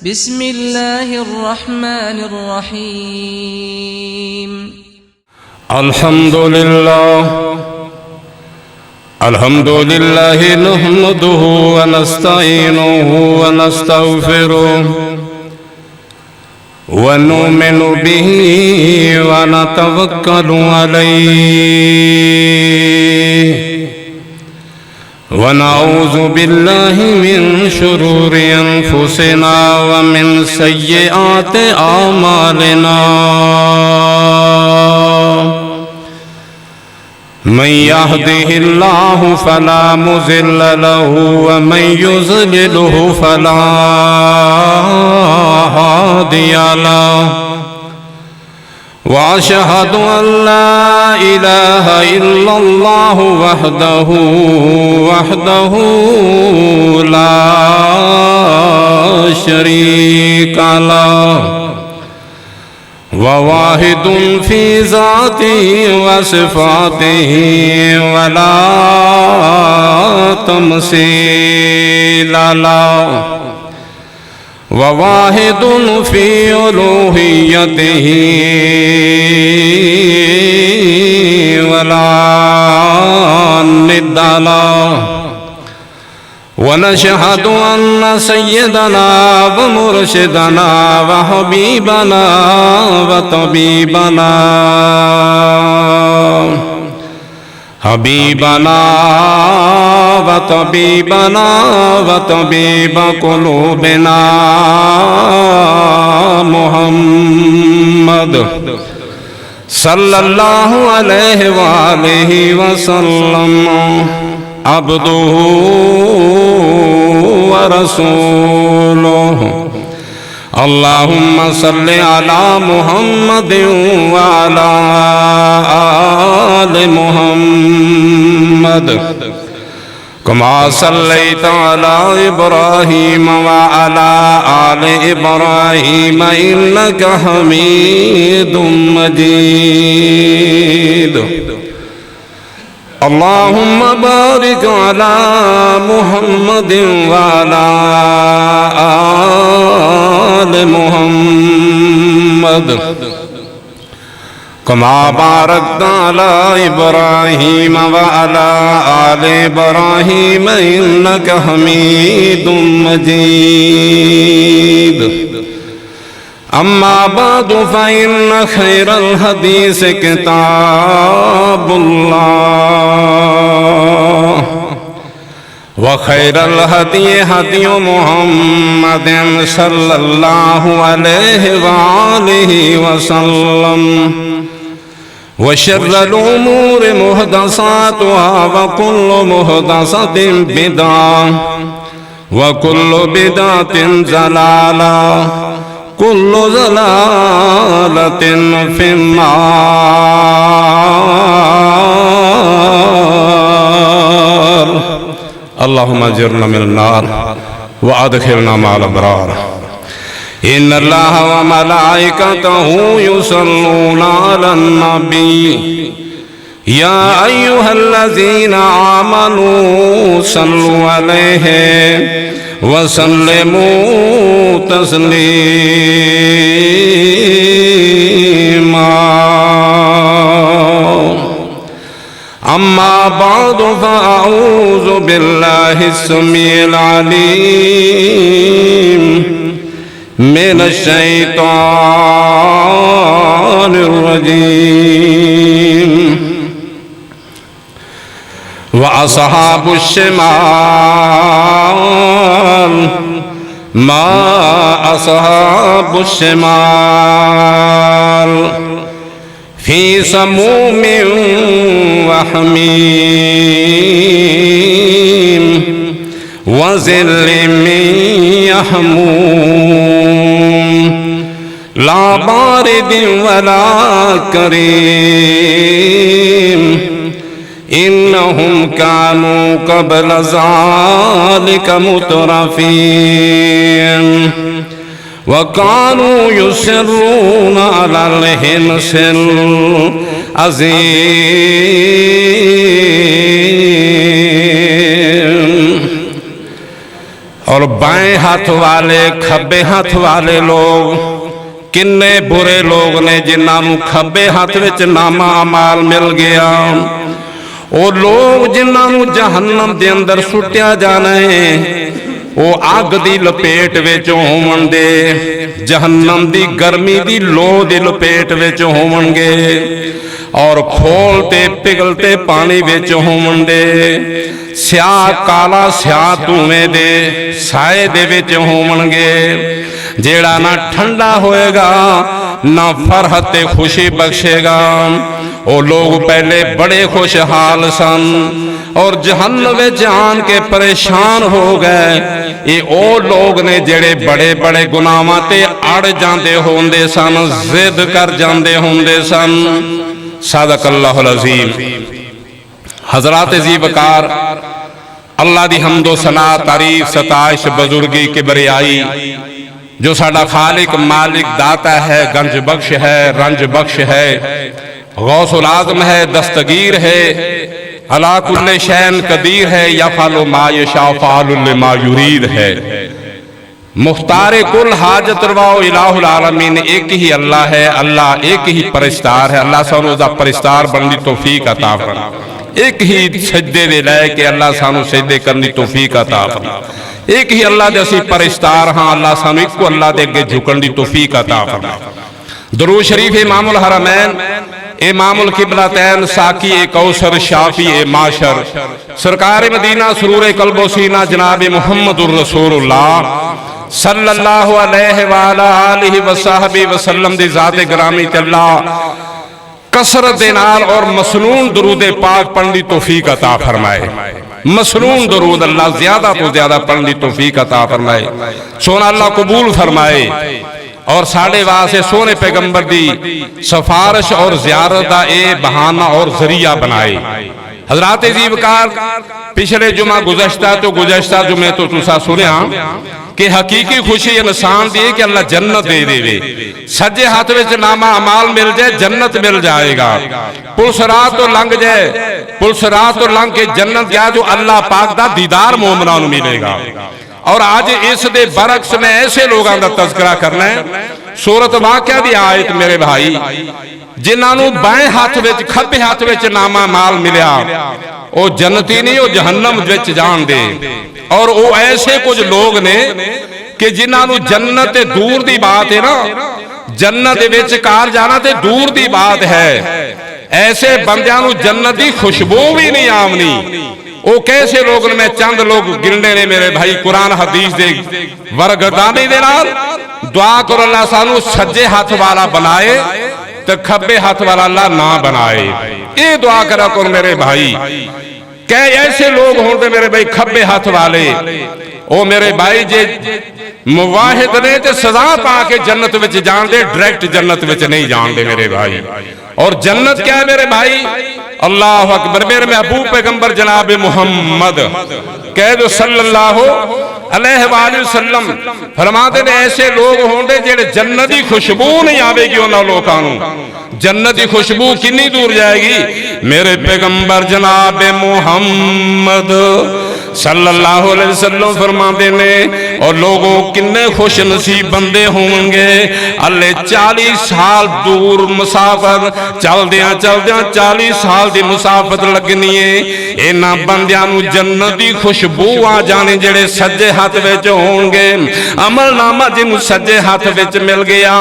بسم الله الرحمن الرحيم الحمد لله نحمده ونستعينه ونستغفره ونؤمن به ونتوكل عليه ونعوذ بالله من شرور أنفسنا ومن سيئات أعمالنا من يهده الله فلا مضل له ومن يضلله فلا هادي له وأشهد أن لا إله إلا الله وحده لا شريك له وواحد في ذاته وصفاته ولا تمثيل له وواحد في ألوهيته ولا ند له ونشهد أن سيدنا ومرشدنا وحبيبنا وطبيبنا وطبيب قلوبنا محمد صلى الله عليه وآله وسلم عبده ورسوله اللهم صل على محمد وعلى آل محمد كما صليت على إبراهيم وعلى آل إبراهيم إنك حميد مجيد اللهم بارك على محمد وعلى آل محمد كما باركت على إبراهيم وعلى آل إبراهيم إنك حميد مجيد أما بعد فإن خير الحديث كتاب الله وخير الهدي هدي محمد صلى الله عليه وآله وسلم وشر الأمور محدثاتها وكل محدثة بدعة وكل بدعة ضلالة كل ضلالة في النار اللهم اجرنا من النار وأدخلنا مع الأبرار إن الله وملائكته يصلون على النبي يا أيها الذين آمنوا صلوا عليه وسلموا تسليما أما بعد فأعوذ بالله السميع العليم من الشيطان الرجيم وأصحاب الشمال ما أصحاب الشمال في سموم وحميم وظل من يحموم لا بارد ولا كريم إنهم كانوا قبل ذلك مترفين وكانوا يصرون على الحنث العظيم और बाएं हाथ वाले खब्बे हाथ वाले लोग किन्ने बुरे लोग ने जिन्होंने खब्बे हाथ विच नामा अमाल मिल गया। वो लोग जिन्होंने जहन्नम के अंदर सुटिया जाना है वो अग की लपेट विच होवन दे, जहन्नम की गर्मी की लो की लपेट विच होवणगे और खोलते पिघलते पानी विच होवन दे, स्याह काला स्याह धुएं दे साए दे विच होवणगे, जेड़ा ना ठंडा होएगा ना फरहत ते खुशी बख्शेगा। वो लोग पहले बड़े खुशहाल सन और जहन्नम विच आन के परेशान हो गए। ये वो लोग ने जेड़े बड़े बड़े गुनाहां ते अड़ जांदे होंदे सन, जिद कर जांदे होंदे सन। सदकल्लाहुल अज़ीम। हज़रात जी वकार अल्लाह दी हम्दो सना तारीफ सताइश बुजुर्गी किबरियाई जो साडा खालिक मालिक दाता है, गंज बख्श है, रंज बख्श है, गौसुल आज़म है, दस्तगीर है, अला कुल्ले शैन कदीर है, यफ़अलु मा यशा फ़अलु लिमा युरीद है। मुख्तार कुल हाजत रवाओ इलाहुल आलमीन एक ही अल्लाह है, अल्लाह एक ही परिस्तार है। अल्लाह सानू दा परिस्तार बनने की तौफीक अता फरमा। एक ही सजदे दे लैके अल्लाह सानू सजदे करने की तौफीक अता फरमा। एक ही अल्लाह दे असीं परिस्तार हाँ, अल्लाह सानू इको अल्लाह दे अगे झुकण दी तौफीक अता फरमा। दुरूद शरीफ इमामुल हरमैन इमामुल किबलतैन साकी ए कौसर शाफी ए माशर सरकार मदीना सुरूर कल्बो सीना जनाब मुहम्मदुर रसूलुल्लाह सल्लल्लाहु अलैहि वालिहि वसहबी वसल्लम दी ज़ात ग्रामी ते अल्लाह कसरत दे नाल और मसनून दरूद पाक पढ़ने की तौफीक अता फरमाए। मसनून दरूद अल्लाह ज्यादा तो ज्यादा पढ़ने की तौफीक अता फरमाए। सोना अल्लाह कबूल फरमाए और साढ़े वास्ते सोने पैगंबर दी सफारिश और ज़ियारत का ये बहाना और जरिया बनाए। हजरात जीवकार पिछले जुमा गुज़श्ता जुमे तो तुसा सुनिया कि हकीकी खुशी इंसान दी कि अल्लाह जन्नत दे देवे। सज्जे हाथ में नामा अमाल मिल जाए जन्नत मिल जाएगा। पुलिस रात तो लंघ जाए, पुलिस रात तो लंघ के जन्नत गया जो अल्लाह पाक दा दीदार मोमना नूं मिलेगा। और आज इस दे बरक्स में ऐसे लोगों का तज़किरा करना है। सूरत वाक़िया दी आयत मेरे भाई जिन्होंने बाएं हाथ विच खब्बे हाथ विच नामा माल मिलिया वो जन्नती नहीं, वो जहन्नम विच जान दे। और वो ऐसे कुछ लोग ने कि जिन्होंने जन्नत दूर दी बात है ना, जन्नत विच कार जाना ते दूर दी बात है। ऐसे बंदियां नूं जन्नत दी खुशबू भी नहीं आमनी। वो कैसे लोग ने, मैं चंद लोग गिनने ने मेरे भाई। कुरान हदीस दे वरगदानी दे नाल दुआ करो अल्लाह सानू सज्जे हाथ वाला बनाए तो खब्बे हाथ वाला अल्लाह ना बनाए। ये दुआ करा करो मेरे भाई। कई ऐसे लोग होंगे मेरे भाई खब्बे हाथ वाले, ओ मेरे भाई जे मुवाहिद ने ते सजा पा के जन्नत विच जान दे, डायरेक्ट जन्नत विच नहीं जान दे मेरे भाई। और जन्नत क्या है मेरे भाई? अल्लाह अकबर। मेरे महबूब पैगंबर जनाब मुहम्मद कह दो सल्लल्लाहु अलैहि वसल्लम फरमाते ने ऐसे लोग होंगे जेड़े जन्नत की खुशबू नहीं आवेगी उन्होंने लोगों को। जन्नत की खुशबू कितनी दूर जाएगी? मेरे पैगंबर जनाब मुहम्मद सल्लल्लाहु अलैहि वसल्लम फरमाते ने और लोगों किन्ने खुश नसीब बंदे होंगे अल्ले 40 साल दूर मुसाफर चलदियां चलदियां 40 साल की मुसाफत लगनी है। इन्हां बंदियां नूं जन्नत की खुशबू आ जानी जेड़े सज्जे हाथ विच होंगे। अमलनामा जिन्हों सज्जे हाथ विच मिल गया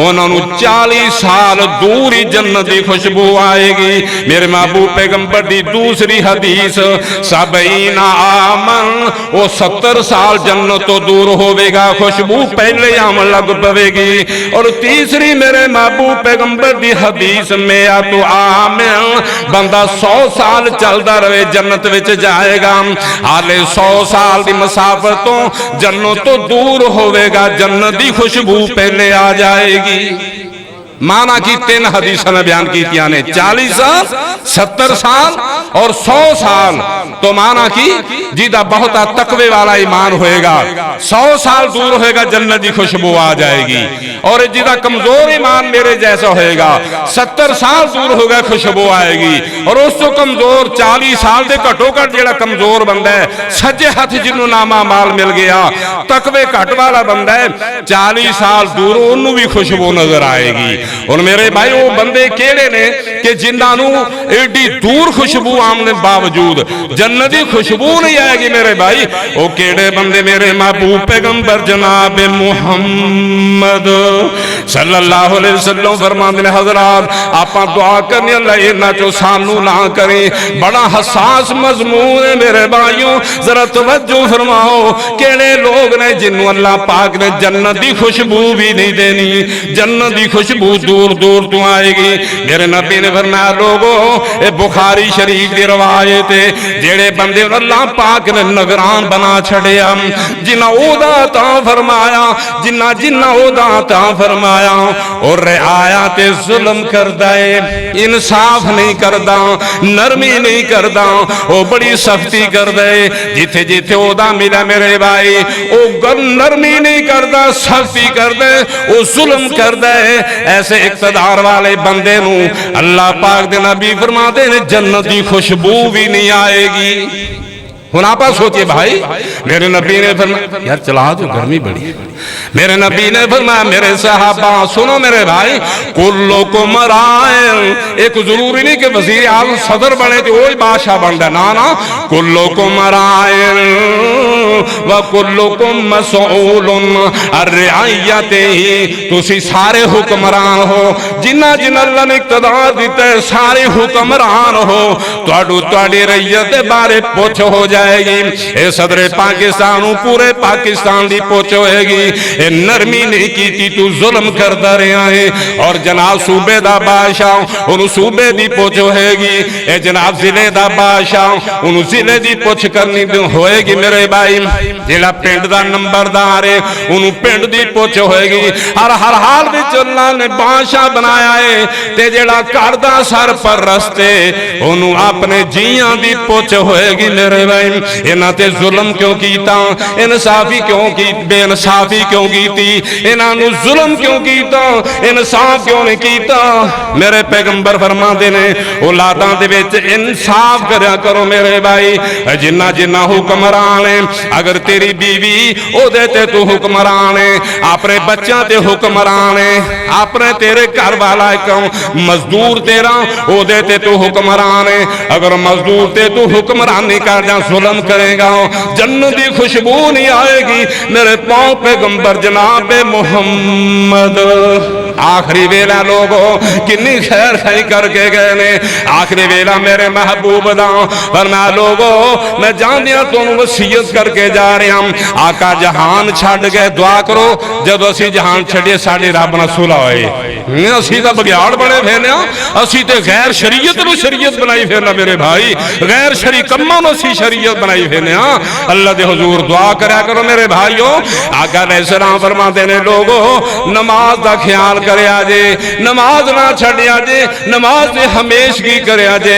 उन्हां नूं 40 साल दूर ही जन्नत की खुशबू आएगी। मेरे महबूब पैगंबर दी दूसरी हदीस सबईना आमन वो 70 साल जन्नत तो दूर होवेगा, खुशबू पहले आमन लग पवेगी। और तीसरी मेरे महबूब पैगंबर दी हदीस में आ तो आमन बंदा 100 साल चलता रहे जन्नत विच जाएगा। हाले 100 साल की मुसाफर तो जन्नत तो दूर होवेगा, जन्नत की खुशबू पहले आ जाएगी। माना कि 3 हदीसां ने बयान कीतियां ने 40 साल 70 साल और 100 साल। तो माना कि जिदा बहुत तकवे वाला ईमान होएगा 100 साल दूर होएगा जन्नत की खुशबू आ जाएगी, और जिदा कमजोर ईमान मेरे जैसा होएगा 70 साल दूर होगा खुशबू आएगी, और उस तो कमजोर 40 साल के घटो घट जो कमजोर बंदा है सज्जे हाथ जिन्होंने नामा माल मिल गया, तकवे घट वाला बंदा है 40 साल दूर उन्होंने भी खुशबू नजर आएगी। और मेरे भाई वो बंदे केड़े ने कि जिन्होंने एडी दूर खुशबू आने बावजूद जन्नत की खुशबू नहीं आएगी। मेरे भाई वो केड़े बंदे मेरे महबूब पैगंबर जनाब मुहम्मद सल्लल्लाहु अलैहि वसल्लम फरमाते ने हजरात आप दुआ करने अल्लाह इन्हां चों सानू ना करे। बड़ा हसास मजमून है मेरे भाइयों, जरा तवज्जो फरमाओ। केड़े लोग ने जिन्हों अल्लाह पाक ने जन्नत की खुशबू भी नहीं देनी, जन्नत की खुशबू दूर दूर तो आएगी। मेरे नबी ने फरमाया लोगों ये बुखारी शरीफ की रवायत है, जेड़े बंदे अल्लाह पाक ने नगरान बना छड़िया, जिन्ना ओदा ता फरमाया, जिन्ना जिन्ना ओदा ता फरमाया, और आया ते जुल्म करदा है, इंसाफ नहीं करदा, नरमी नहीं करदा, वो बड़ी सख्ती करदा है। जिथे जिथे ओदा मिला मेरे भाई वो नरमी नहीं करदा, सख्ती करदा है, वो जुल्म करदा है। ऐसे इक़्तिदार वाले बंदे नू अल्लाह पाक दे नबी फरमाते ने जन्नत की खुशबू भी नहीं आएगी। हुन आप सोचिए भाई, मेरे नबी ने फरमाया यार चला तो गर्मी बड़ी है, मेरे नबी ने फरमाया मेरे सहाबा सुनो मेरे भाई कुल्लुकुम राइन, एक जरूरी नहीं कि वजीर आज़म सदर बने तो वही बादशाह बनता, ना ना, कुल्लुकुम राइन व कुल्लुकुम मसऊलुन अन रिअयतिही, तुसी सारे हुक्मरान हो, जिन्ना जिन्ना अल्लाह ने इक़्तिदार दिता है सारे हुक्मरान हो, तुहाडू तुहाडी रैयत दे बारे पुछ हो जाए। ए सदरे पाकिस्तान पूरे पाकिस्तान की पुछ होएगी, नरमी नहीं की तू जुल्म करता रहा है, और जनाब सूबे का बादशाह उन्होंने सूबे की पुछ होएगी, ए जनाब जिले का बादशाह उन्होंने जिले की पुछ करनी होएगी। मेरे भाई जिला पिंड का नंबरदार है उन्होंने पिंड की पुछ होएगी। हर हाल में अल्लाह ने बादशाह बनाया है, ते जेड़ा घर दा सरपरस्त है उन्होंने अपने जियां की पुछ होएगी। मेरे भाई इन्हां ते जुल्म क्यों कीता, इंसाफी क्यों की, बेइंसाफी क्यों कीती, इन्हां नू जुल्म क्यों कीता, इंसाफ क्यों नहीं कीता। मेरे पैगंबर फरमाते ने औलादां दे विच इंसाफ करया करो। मेरे भाई जिन्ना जिन्ना हुक्मरान है, अगर तेरी बीवी ओदे ते तू हुक्मरान है, अपने बच्चों ते हुक्मरान है, अपने तेरे घर वाला क्यों मजदूर तेरा ओदे ते तू हुक्मरान है, अगर मजदूर ते तू हुक्मरानी कर जा जुल्म करेगा जन्नत की खुशबू नहीं आएगी। मेरे पांव पैगंबर जनाब मुहम्मद आखिरी वेला लोगों किन्नी खैर खाई करके गए ने, आखिरी वेला मेरे महबूब दा फरमाया लोगों मैं जानदिया तुहानू वसीयत करके जा रहा हूं, आका जहान छड्ड गए दुआ करो जदों असीं जहान छड्डिए साडे रब नाल सुलह होए। असीं तां बगियाड़ बने फिरने, असीं ते गैर शरीयत नूं शरीयत बनाई फिरना। मेरे भाई गैर शरी कम्मां नूं असीं शरीयत बनाई फिरने। अल्लाह दे हुजूर दुआ करया करो मेरे भाइयों। आका अलैहिस्सलाम फरमाते ने लोगों नमाज दा ख्याल करया जे, नमाज ना छड्डिया जे, नमाज दे हमेशगी करया जे,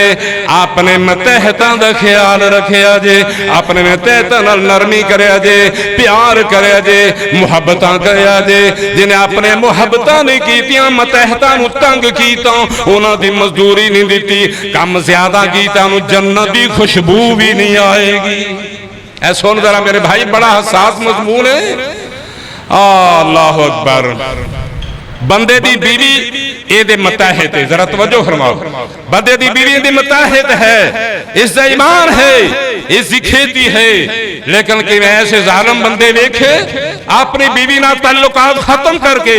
अपने मतहतां दा ख्याल रखिया जे, अपने मतहतां नाल नरमी करया जे, प्यार करया जे, मुहब्बतां करया जे। जिन्हें अपने मुहब्बतां नहीं कीतियां मतहतां नूं तंग कीता उन्हां दी मजदूरी नहीं दिती, कम ज्यादा कीता उन्हां जन्नत दी खुशबू भी नहीं आएगी। ऐ सुन जरा मेरे भाई बड़ा हसास मजमून है। अल्लाहु अकबर। बंदे दी बीवी ये मतहत है, जरा तवज्जो फरमाओ, बंदे दी बीवी दी मतहत है, इसका ईमान है, इसकी खेती है, लेकिन कि ऐसे जालिम बंदे देखे अपनी बीवी नाल ताल्लुकात खत्म करके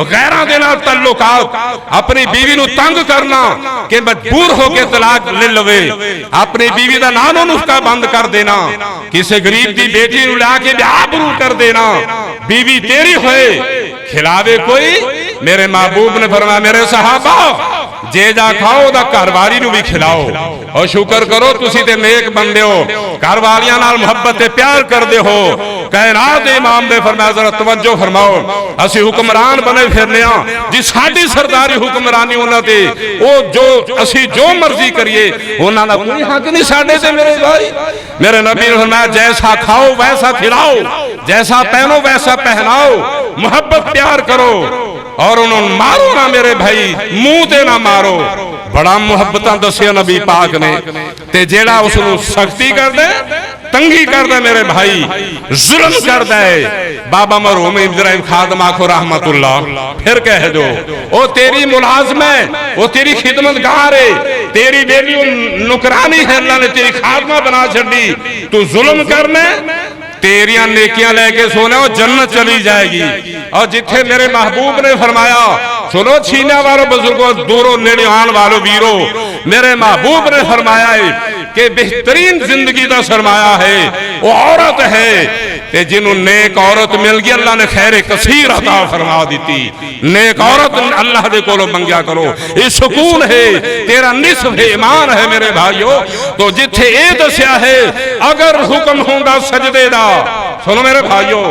गैरां दे नाल ताल्लुकात, अपनी बीवी नूं तंग करना कि मजबूर होकर तलाक ले लवे, अपनी बीवी दा नानो नुस्खा बंद कर देना, किसी गरीब दी बेटी नूं ला के ब्याह कर देना, बीवी तेरी होए खिलावे कोई मेरे महबूब ने फरमाया मेरे सहाबा जे जा खाओ दा घरवाली नूं भी खिलाओ और शुक्र करो तुसी ते नेक बंदे हो, घरवालियां नाल मुहब्बत ते प्यार करदे हो। कायनात दे इमाम ने फरमाया जरा तवज्जो फरमाओ, असी हुक्मरान बने फिरने जी साडी सरदारी हुक्मरानी उन्हां ते ओ जो असी जो मर्जी करिए उन्हां दा कोई हक नहीं साडे ते। मेरे भाई मेरे नबी ने फरमाया जैसा खाओ वैसा खिलाओ, जैसा पहनो वैसा पहनाओ, मुहब्बत प्यार करो और उन्होंने मारो ना मेरे भाई, मुंह ते ना मारो। बड़ा मुहब्बत दसिया नबी पाक ने। ते जेड़ा उसनूं सख्ती करदा तंगी करदा मेरे भाई, जुल्म करदा है, बाबा मरहूम इब्राहिम खादम आखो रहमतुल्लाह फिर कह दो ओ तेरी मुलाजम है, ओ तेरी खिदमतगार है, तेरी बेली नुकरानी है, अल्लाह ने तेरी खादमा बना छड़ी, तू जुल्म करना तेरिया नेकियां लेके सोने वो जन्नत चली जाएगी। और जिथे मेरे महबूब ने फरमाया सुनो छीने वालों बुजुर्गों दूरों नेड़े आने वालों वीरो, मेरे महबूब ने फरमाया है कि बेहतरीन जिंदगी का सरमाया है वो औरत है ते जिन्हों नेक औरत मिल गई अल्लाह ने खैर कसीर अता फरमा दी। नेक औरत अल्लाह दे कोलों मंगया करो, ये सुकून है, तेरा निस्फ ईमान है मेरे भाइयों। तो जिथे ये दसिया है अगर हुक्म होंदा सजदे दा, सुनो मेरे भाइयों,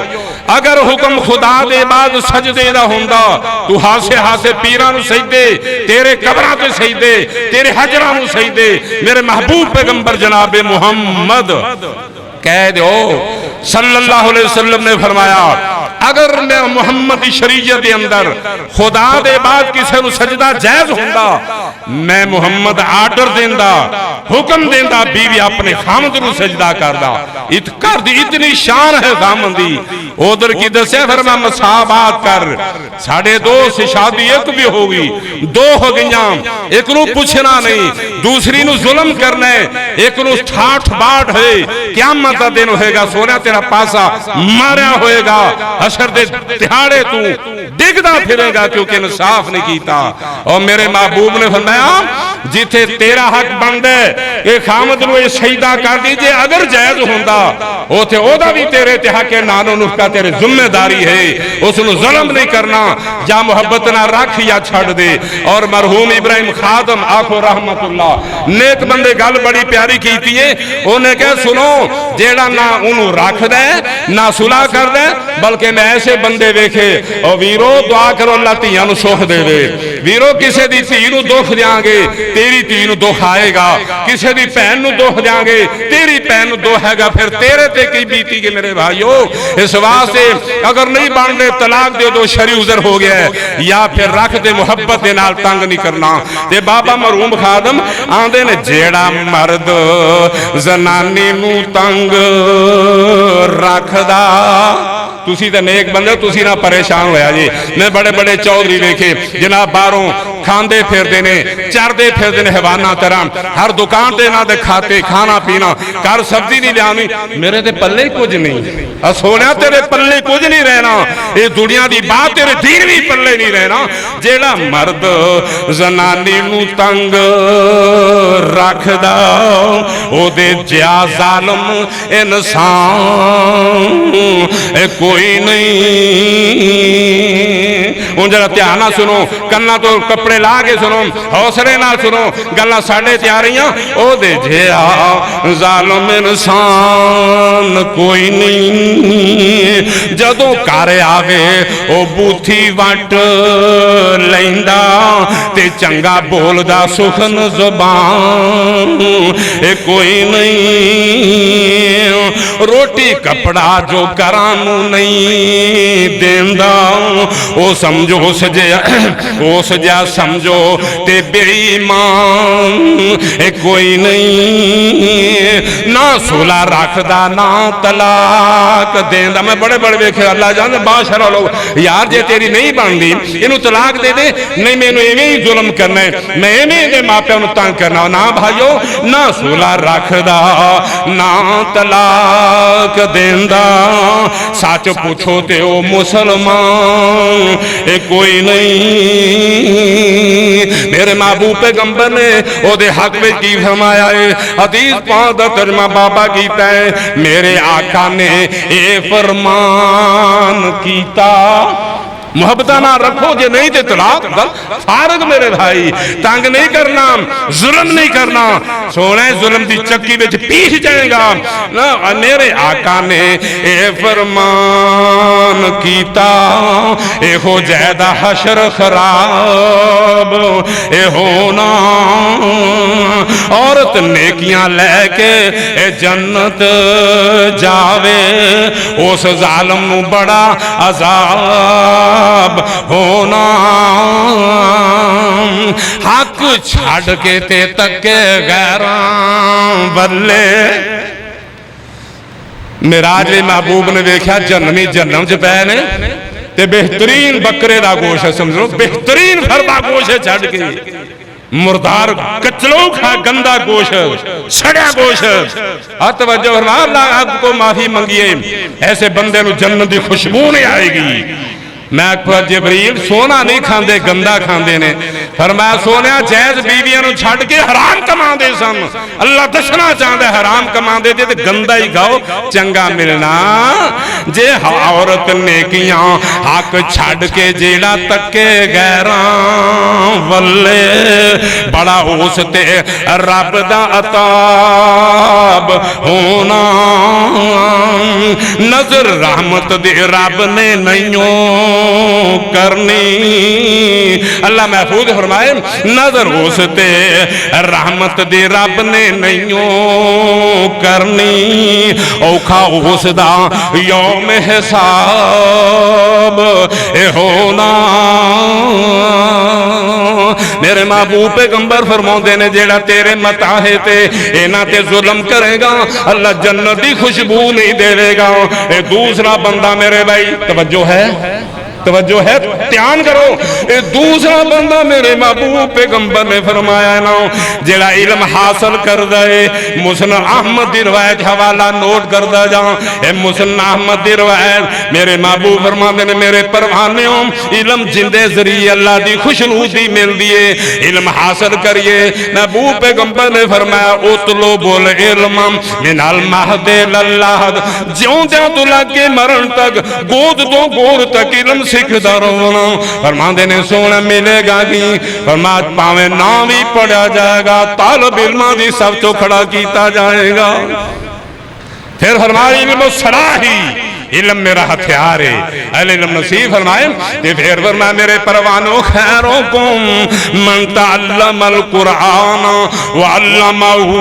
अगर हुक्म खुदा दे बाद सजदे दा होंदा तू हासे हासे पीरां नूं सजदे, तेरे कबरां ते सजदे, तेरे हजरां नूं सजदे। मेरे महबूब पैगंबर जनाबे मुहम्मद कह दो सल्लल्लाहु अलैहि वसल्लम ने फरमाया अगर मैं मुहम्मद की शरीयत के अंदर खुदा दे बाद किसी नूं सजदा जायज होंदा, मैं मुहम्मद आर्डर देंदा, हुक्म देंदा बीवी अपने खामद नूं सजदा करदा। घर दी इतनी शान है खामद दी। उधर की दस्या फिर मैं मसाबात कर, साढ़े दो से शादी एक भी होगी, दो हो गईयां, एक नूं पुछना नहीं, दूसरी नूं जुल्म करना है, एक नूं ठाठ बाट है, क़यामत दा दिन होएगा, सोना तेरा पासा मारिया होएगा, हशर दे दिहाड़े तू डिगदा फिरेगा क्योंकि इंसाफ नहीं कीता। और मेरे महबूब ने फरमाया जिथे तेरा हक बनदा है खामद नूं सजदा कर दीजिए, अगर जायज होंदा उथे ओदा भी तेरे ते हक है, नानो नुस्खा तेरी जिम्मेदारी है, उसनूं जुल्म नहीं करना, जा मुहब्बत ना रख या छड़ दे। और मरहूम इब्राहिम खादम आखो रहमतुल्लाह नेक बंदे गल बड़ी प्यारी कीती है, उन्हें कहा सुनो जेड़ा ना उन्होंने रखदा है ना सुलह करदा है, बल्कि मैं ऐसे बंदे वेखे और वीरो दुआ करो अल्लाह धीआं नूं सुख देवे। वीरो किसी दी धी नूं दुख देंगे तेरी धी नूं दुख आएगा, किसी दी भैन नूं दुख देंगे तेरी भैन नूं दुख आएगा, फिर तेरे ते की बीतीगी मेरे भाइयों। इस वास्ते अगर नहीं बन रहे तलाक दे दो, शरी उजर हो गया है, या फिर रख दे मुहब्बत दे नाल तंग नहीं करना। ते बाबा मरहूम खादम आंदे ने जेड़ा मर्द जनानी नूं तंग रखदा, तुसी ते नेक बंदे तुसी ना परेशान होया जी। मैं बड़े बड़े चौधरी वेखे जनाब बाहरों खांदे फिरदे ने, चरदे फिरदे ने हैवाना तरह, हर दुकान ते ना दे खाते खाना पीना, घर सब्जी नहीं लियानी, मेरे ते पल्ले कुछ नहीं। सोनिया तेरे पल्ले कुछ नहीं रहना, ये दुनिया की बात तेरे दीन भी पल्ले नहीं रहना। जेड़ा मर्द जनानी नूं तंग रखदा ओदे जिया जालिम इंसान कोई नहीं। हुण जरा ध्यान नाल सुनो, कन्ना तो कपड़े ला के सुनो, हौसले नाल सुनो, गल्लां साडे ते आ रहीआं। ओदे जिहा जालिम इंसान कोई नहीं, जदों घर आवे ओ बूथी वट लैंदा ते चंगा बोलदा सुखन जुबान कोई नहीं। रोटी कपड़ा जो घरां नूं नहीं देंदा ओ समझो उस जा समझो ते बेईमान कोई नहीं। ना सुला रखदा ना तलाक देंदा। मैं बड़े बड़े वेखे अल्लाह जाने बादशाह लोग यार जे तेरी नहीं बनदी इनू तलाक दे दे, नहीं मैनू इवें ही जुल्म करना है, मैं इवें दे मापियां नू तंग करना। ना भाइयों ना सुला रखदा ना तलाक देंदा, सच पूछो ते ओ मुसलमान कोई नहीं। मेरे महबूब पैगंबर ने ओदे हक में की फरमाया है, हदीस पाक दा तर्जमा बाबा कीता है, मेरे आका ने ए फरमान कीता मुहब्बत ना रखो, जे नहीं तो तलाक फारग मेरे भाई। तंग नहीं करना, जुल्म नहीं करना, सोने जुल्म की चक्की में पीस जाएगा ना। मेरे आका ने ए फरमान कीता, एहो जैदा हशर खराब ए होना, औरत नेकियां लैके जन्नत जावे, उस जालम नू बड़ा अजाब होना। हक छड़ के ते तके गैरां बल्ले। मिराज महबूब ने वेख्या जन्मी जन्म च पै ने ते बेहतरीन बकरे का गोश है, समझो बेहतरीन फरदा गोश है, छड़ के मुर्दार कचलो खा, गंदा गोश, सड़िया गोश। तवज्जो अल्लाह आपको माफी मंगिए, ऐसे बंदे को जन्नत की खुशबू नहीं आएगी। मैं जिबरील सोना नहीं खाते, गंदा खाते ने। फरमाया सोने जैज बीवियां छड़ के हराम कमाते सन, अल्लाह दसना चाहता हराम कमाते थे, गंदा ही खाओ चंगा मिलना। जे औरत नेकियां हक छड़ के जेड़ा तके गैरां वल्ले, बड़ा उस ते रब दा अताब होना। नजर रहमत दे रब ने नहीं करनी, अल्लाह महफूज फरमाए, नजर उस ते रहमत दे रब ने नहीं करनी। औखा उसदा यौम हिसाब ए होना। मेरे महबूब पैगंबर फरमाते ने जेड़ा तेरे मताहे ते इन्हां ते जुल्म करेगा, अल्लाह जन्नत की खुशबू नहीं देगा। ए दूसरा बंदा मेरे भाई, तवज्जो है, तवज्जो है, ध्यान करो। ये दूसरा बंदा मेरे महबूब पैगंबर ने फरमाया ना, जेड़ा इल्म हासिल कर दे। मुस्न अहमद की रवायत हवाला नोट करदा जा, मुस्न अहमद की रवायत मेरे महबूब फरमाते ने, मेरे परवाने इल्म जिंदे जरिए अल्लाह की खुशनूदी मिलती है, इल्म हासिल करिए। महबूब पैगंबर ने फरमाया उतलो बोल इल्म मिनल महदे लल्लाह, ज्यों ज्यों तो लगे मरण तक, गोद तो गोद तक इल्म सिखदा रहना। फरमाते ने सोना मिलेगा कि फरमा भावे ना भी पढ़ा जाएगा, तालिब इल्मां दी सब तो खड़ा किया जाएगा। फिर फरमाया इल्म सलाही, इल्म मेरा हथियार है, अल इल्म नसीब फरमाए। फिर फरमाया मेरे परवानो खैरों को मन तअल्लमल कुरान व अल्लमहू,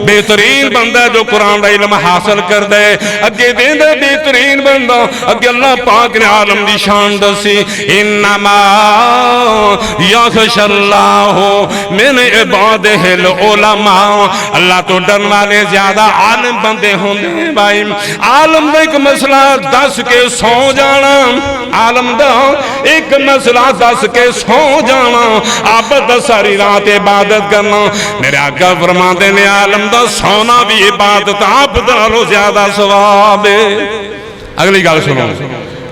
बेहतरीन बंदा जो कुरान का इल्म हासिल कर दे, अगे देंदा बेहतरीन बंदा। अगे अल्लाह पाक ने आलम दी शान दसी, इन्नमा यखशल्लाहु मिन इबादिहिल उलमा, अल्लाह तो डरने वाले ज्यादा आलिम बंदे होंगे। भाई आलम का एक मसला दस के सौ जाना, आलम का एक मसला दस के सौ जाना, आबद सारी रात इबादत करना। मेरे आका फरमाते ने आलम का सोना भी इबादत, आप दारो ज्यादा सवाब है। अगली गल सुनो,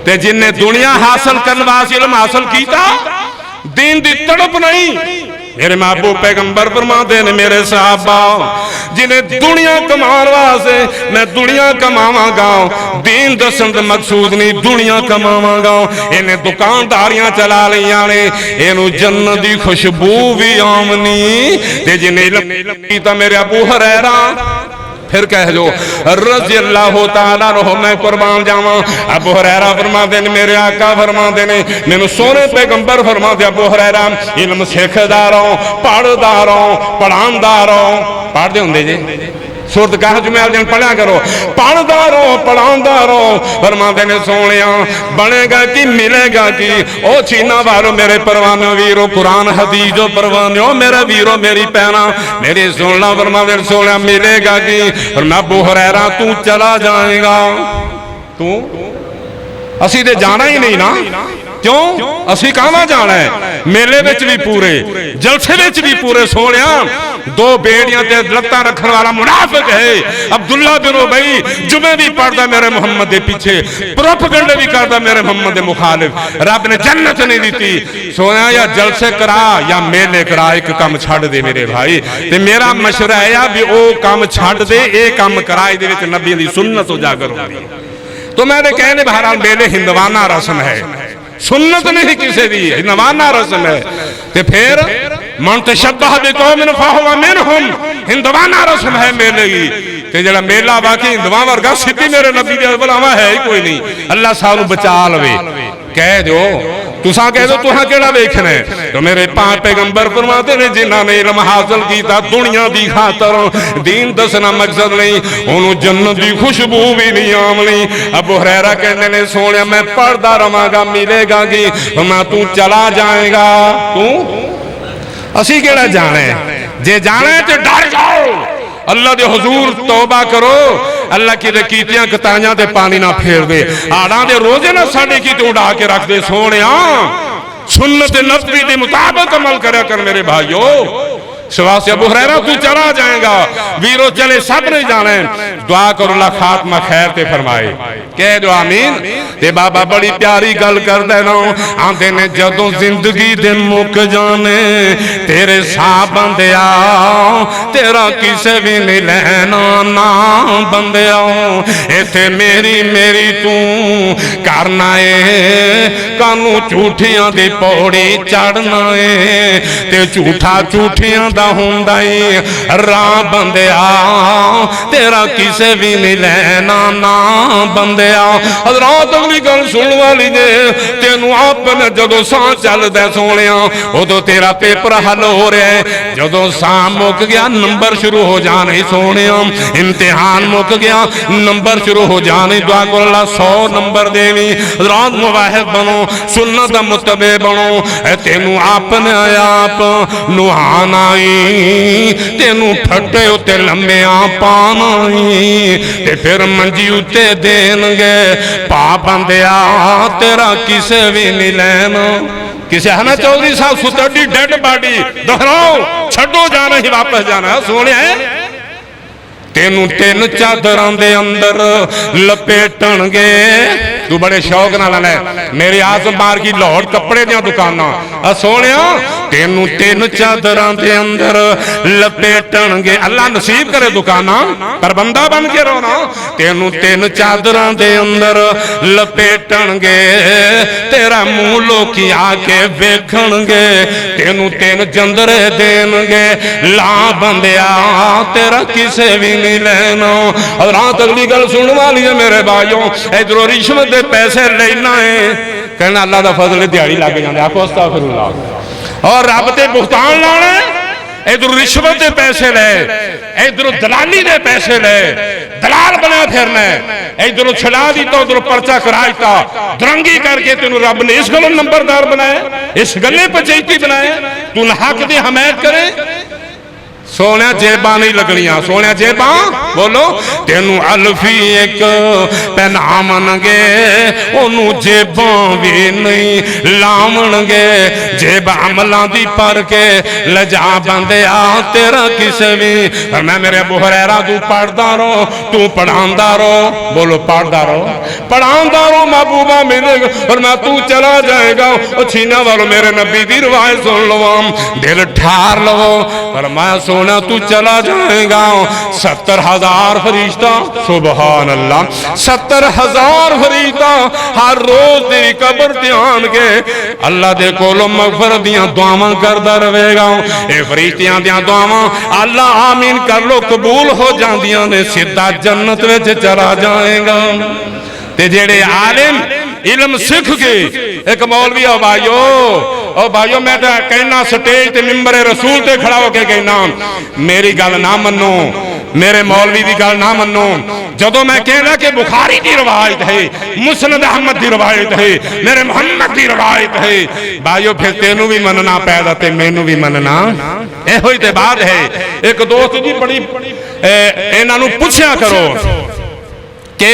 ते जिन्हें दुनिया हासिल करने वास्ते इल्म हासिल किया, दीन दी तड़प नहीं। मेरे महबूब पैगंबर फरमाते ने मेरे साहबा, जिन्हें दुनिया कमाने वास्ते मैं दुनिया कमावांगा, दीन दसन का मकसूद नहीं दुनिया कमावांगा, इन्हें दुकानदारियां चला लिया ने, इनू जन्नत की खुशबू भी आमनी। ते जिन्हें इल्म कीता मेरे अबू हुरैरा, फिर कह लो रज़ी अल्लाह तआला अन्हु, मैं कुर्बान जावा। अबू हुरैरा फरमाते ने मेरे आका फरमाते ने, मैनू सोने पैगंबर फरमाते अबू हुरैरा इल्म सिखदा रहो, पढ़दा रहो, पढ़ांदा रहो। पढ़दे हुंदे जे सूरत कहफ जुमेल दिन पढ़ा करो, पढ़दा रहो पढ़ांदा रहो। फरमाते ने सोनिया बनेगा कि मिलेगा कि, ओ चीना वालों मेरे परवाने वीरो, कुरान हदीस जो परवाने हो मेरा वीरो, मेरी पैना मेरी सुनना। फरमाते सोनिया मिलेगा कि, और मैं अबू हुरैरा तू चला जाएगा, तू असी ते जाना ही नहीं ना। क्यों असी कहां जाना है? मेले विच भी पूरे, जलसे विच भी पूरे। सोनिया दो बेड़ियां ते लत्तां रखने वाला मुनाफिक है अब्दुल्ला बिन उबई, जुमे भी पढ़दा मेरे मोहम्मद के पीछे, प्रोपगंडे भी करदा मेरे मोहम्मद के मुखालिफ। रब ने जन्नत नहीं दी। सोनिया या जलसे करा या मेले करा, एक काम छड़ दे मेरे भाई। ते मेरा मशवरा है भी ओ काम छड़ दे, ए काम करा, इहदे विच नबी दी सुन्नत उजागर होंदी। तो मैंने कहने बहरहाल मेले हिंदवाना रस्म है, सुन्नत नहीं किसी दी, हिंदवाना रस्म है। ते फिर मन तशब्बह बिकौमिन फहुव मिनहुम, हिंदवाना रस्म है मेले की। ते जड़ा मेला बाकी हिंदवा वर्गा सिद्धी मेरे नबी दे बुलावा है ही कोई नहीं। अल्लाह सानू बचा लवे। कह दो तुसा कह दो तुहां केड़ा वेखना है, तो मेरे पांच पैगंबर फरमाते ने जिन्हां ने इल्म हासिल कीता दुनिया दी खातर, दीन दसना मकसद नहीं, ओनू जन्नत दी खुशबू भी नहीं आमनी। अबू हुरैरा कहंदे ने सोनिया मैं पढ़दा रवांगा मिलेगा कि मैं तू चला जाएगा, तू असी केड़ा जाना है, जे जाना है तो डर जाओ, अल्लाह दे हुजूर तौबा करो, अल्लाह की कीतियां कताइयां ते पानी ना फेर दे, आड़ा दे रोजे ना साडे की उड़ा के रख दे। सोनिया सुन्नत नबी के मुताबिक अमल करया कर मेरे भाइयों। सिवा से अबू हुरैरा तू चला जाएगा, वीरो चले सब ने जाना है। दुआ करो अल्लाह खात्मा खैर ते फरमाए, कह दो आमीन। ते बाबा बड़ी प्यारी गल कर देना, आंदे ने जदों जिंदगी दे मुक जाने तेरे साह बंदिया, तेरा किसे भी नहीं लेना ना बंदिया, इथे मेरी मेरी तू करना है, कानू झूठियां दी पौड़ी चढ़ना है, ते झूठा झूठियां राह बंदिया, तेरा किसे भी नहीं लेना ना बंदिया। हज़रात अगली गल सुन वाली ने, तेनू अपने जदों साह चलदा सोनिया उदों तेरा पेपर हल हो रहा है, जदों साह मुक गया नंबर शुरू हो जाने सोनिया, इम्तिहान मुक गया नंबर शुरू हो जाने। दुआ करो अल्लाह 100 नंबर देवी। हज़रात मुवाहिद बनो, सुन्नत दा मुत्तबे बनो, तेनू अपने आप नुहाना तेनू फटे उत्ते लम्बिया पाना ते फिर मंजी उत्ते देनगे पा बंदिया, तेरा किसे भी नहीं लेना। किसे है ना चौधरी साहब सुतड़ी डेड बॉडी दोहराओ छड्डो जाना ही वापस जाना। सोने तेनू तीन चादरां दे अंदर लपेटणगे, तू बड़े शौक नाल है मेरी आस मार की लाहौर कपड़े दियां दुकानां, सोनिया तेनू तीन चादरां दे अंदर लपेटणगे, अल्लाह नसीब करे दुकानां पर बंदा बन के रोना। तेनू तीन चादरां दे अंदर लपेटणगे, तेरा मुंह लोकी आके वेखणगे, तेनू तीन जंदरे देणगे, ला बंदिया तेरा किसे भी नहीं लेना। और रात अगली गल सुन वाली है मेरे भाइयों, इधरों रिश्वत दे पैसे लेना है, कहना अल्लाह दा फजल दिहाड़ी लग जांदे, आखो अस्तगफिरुल्लाह। और रब ते भुगतान लाना, इधर रिश्वत के पैसे ले, इधरों दलाली के पैसे ले, दलाल बना फिरना, इधरों छड़ा दी तो उधरों पर्चा करा दिता, दरंगी करके तेन रब ने इस गलों नंबरदार बनाया, इस गले पंचायती बनाया, तू हक की हमायत करे। सोनिया जेबा नहीं लगनिया, सोनिया जेबा बोलो तेनू अल्फी एक पहनावणगे, ओनू जेबा भी नहीं लावणगे, जेब अमलों की भर के लजा बंदिया, तेरा किसे भी। और मैं मेरे अबू हुरैरा तू पढ़दा रहो, तू पढ़ांदा रहो, बोलो पढ़दा रहो पढ़ांदा रहो, महबूबा मिलेगा और मैं तू चला जाएगा। और छीना वालों मेरे नबी की रिवायत सुन लो, दिल ठार लो, और मैं सोना तू चला जाएगा। 70,000 फरिश्ता, सुभान अल्लाह, 70,000 फरिश्ता हर रोज तेरी कब्र ते आन के अल्लाह दे कोलों मगफरत दियां दुआवां करदा रहेगा। ए फरिश्तियां दियां दुआवां अल्लाह आमीन कर लो कबूल हो जांदियां ने, सीधा जन्नत विच चला जाएगा। ते जेड़े आलिम इल्म सीख के एक मौलवी ओ भाइयों मैं तो कहना स्टेज ते मिंबरे रसूल ते खड़ा होके कहना, मेरी गल ना मनो, मेरे मौलवी की गल ना मनो। जदों मैं कहना कि बुखारी की रवायत है, मुस्नद अहमद की रवायत है, मेरे मोहम्मद की रवायत है, भाइयों फिर तेनू भी मनना पैदा ते मैनू भी मनना, एहो ही ते बात है। एक दोस्त जी बड़ी इन्हां नूं पुछया करो कि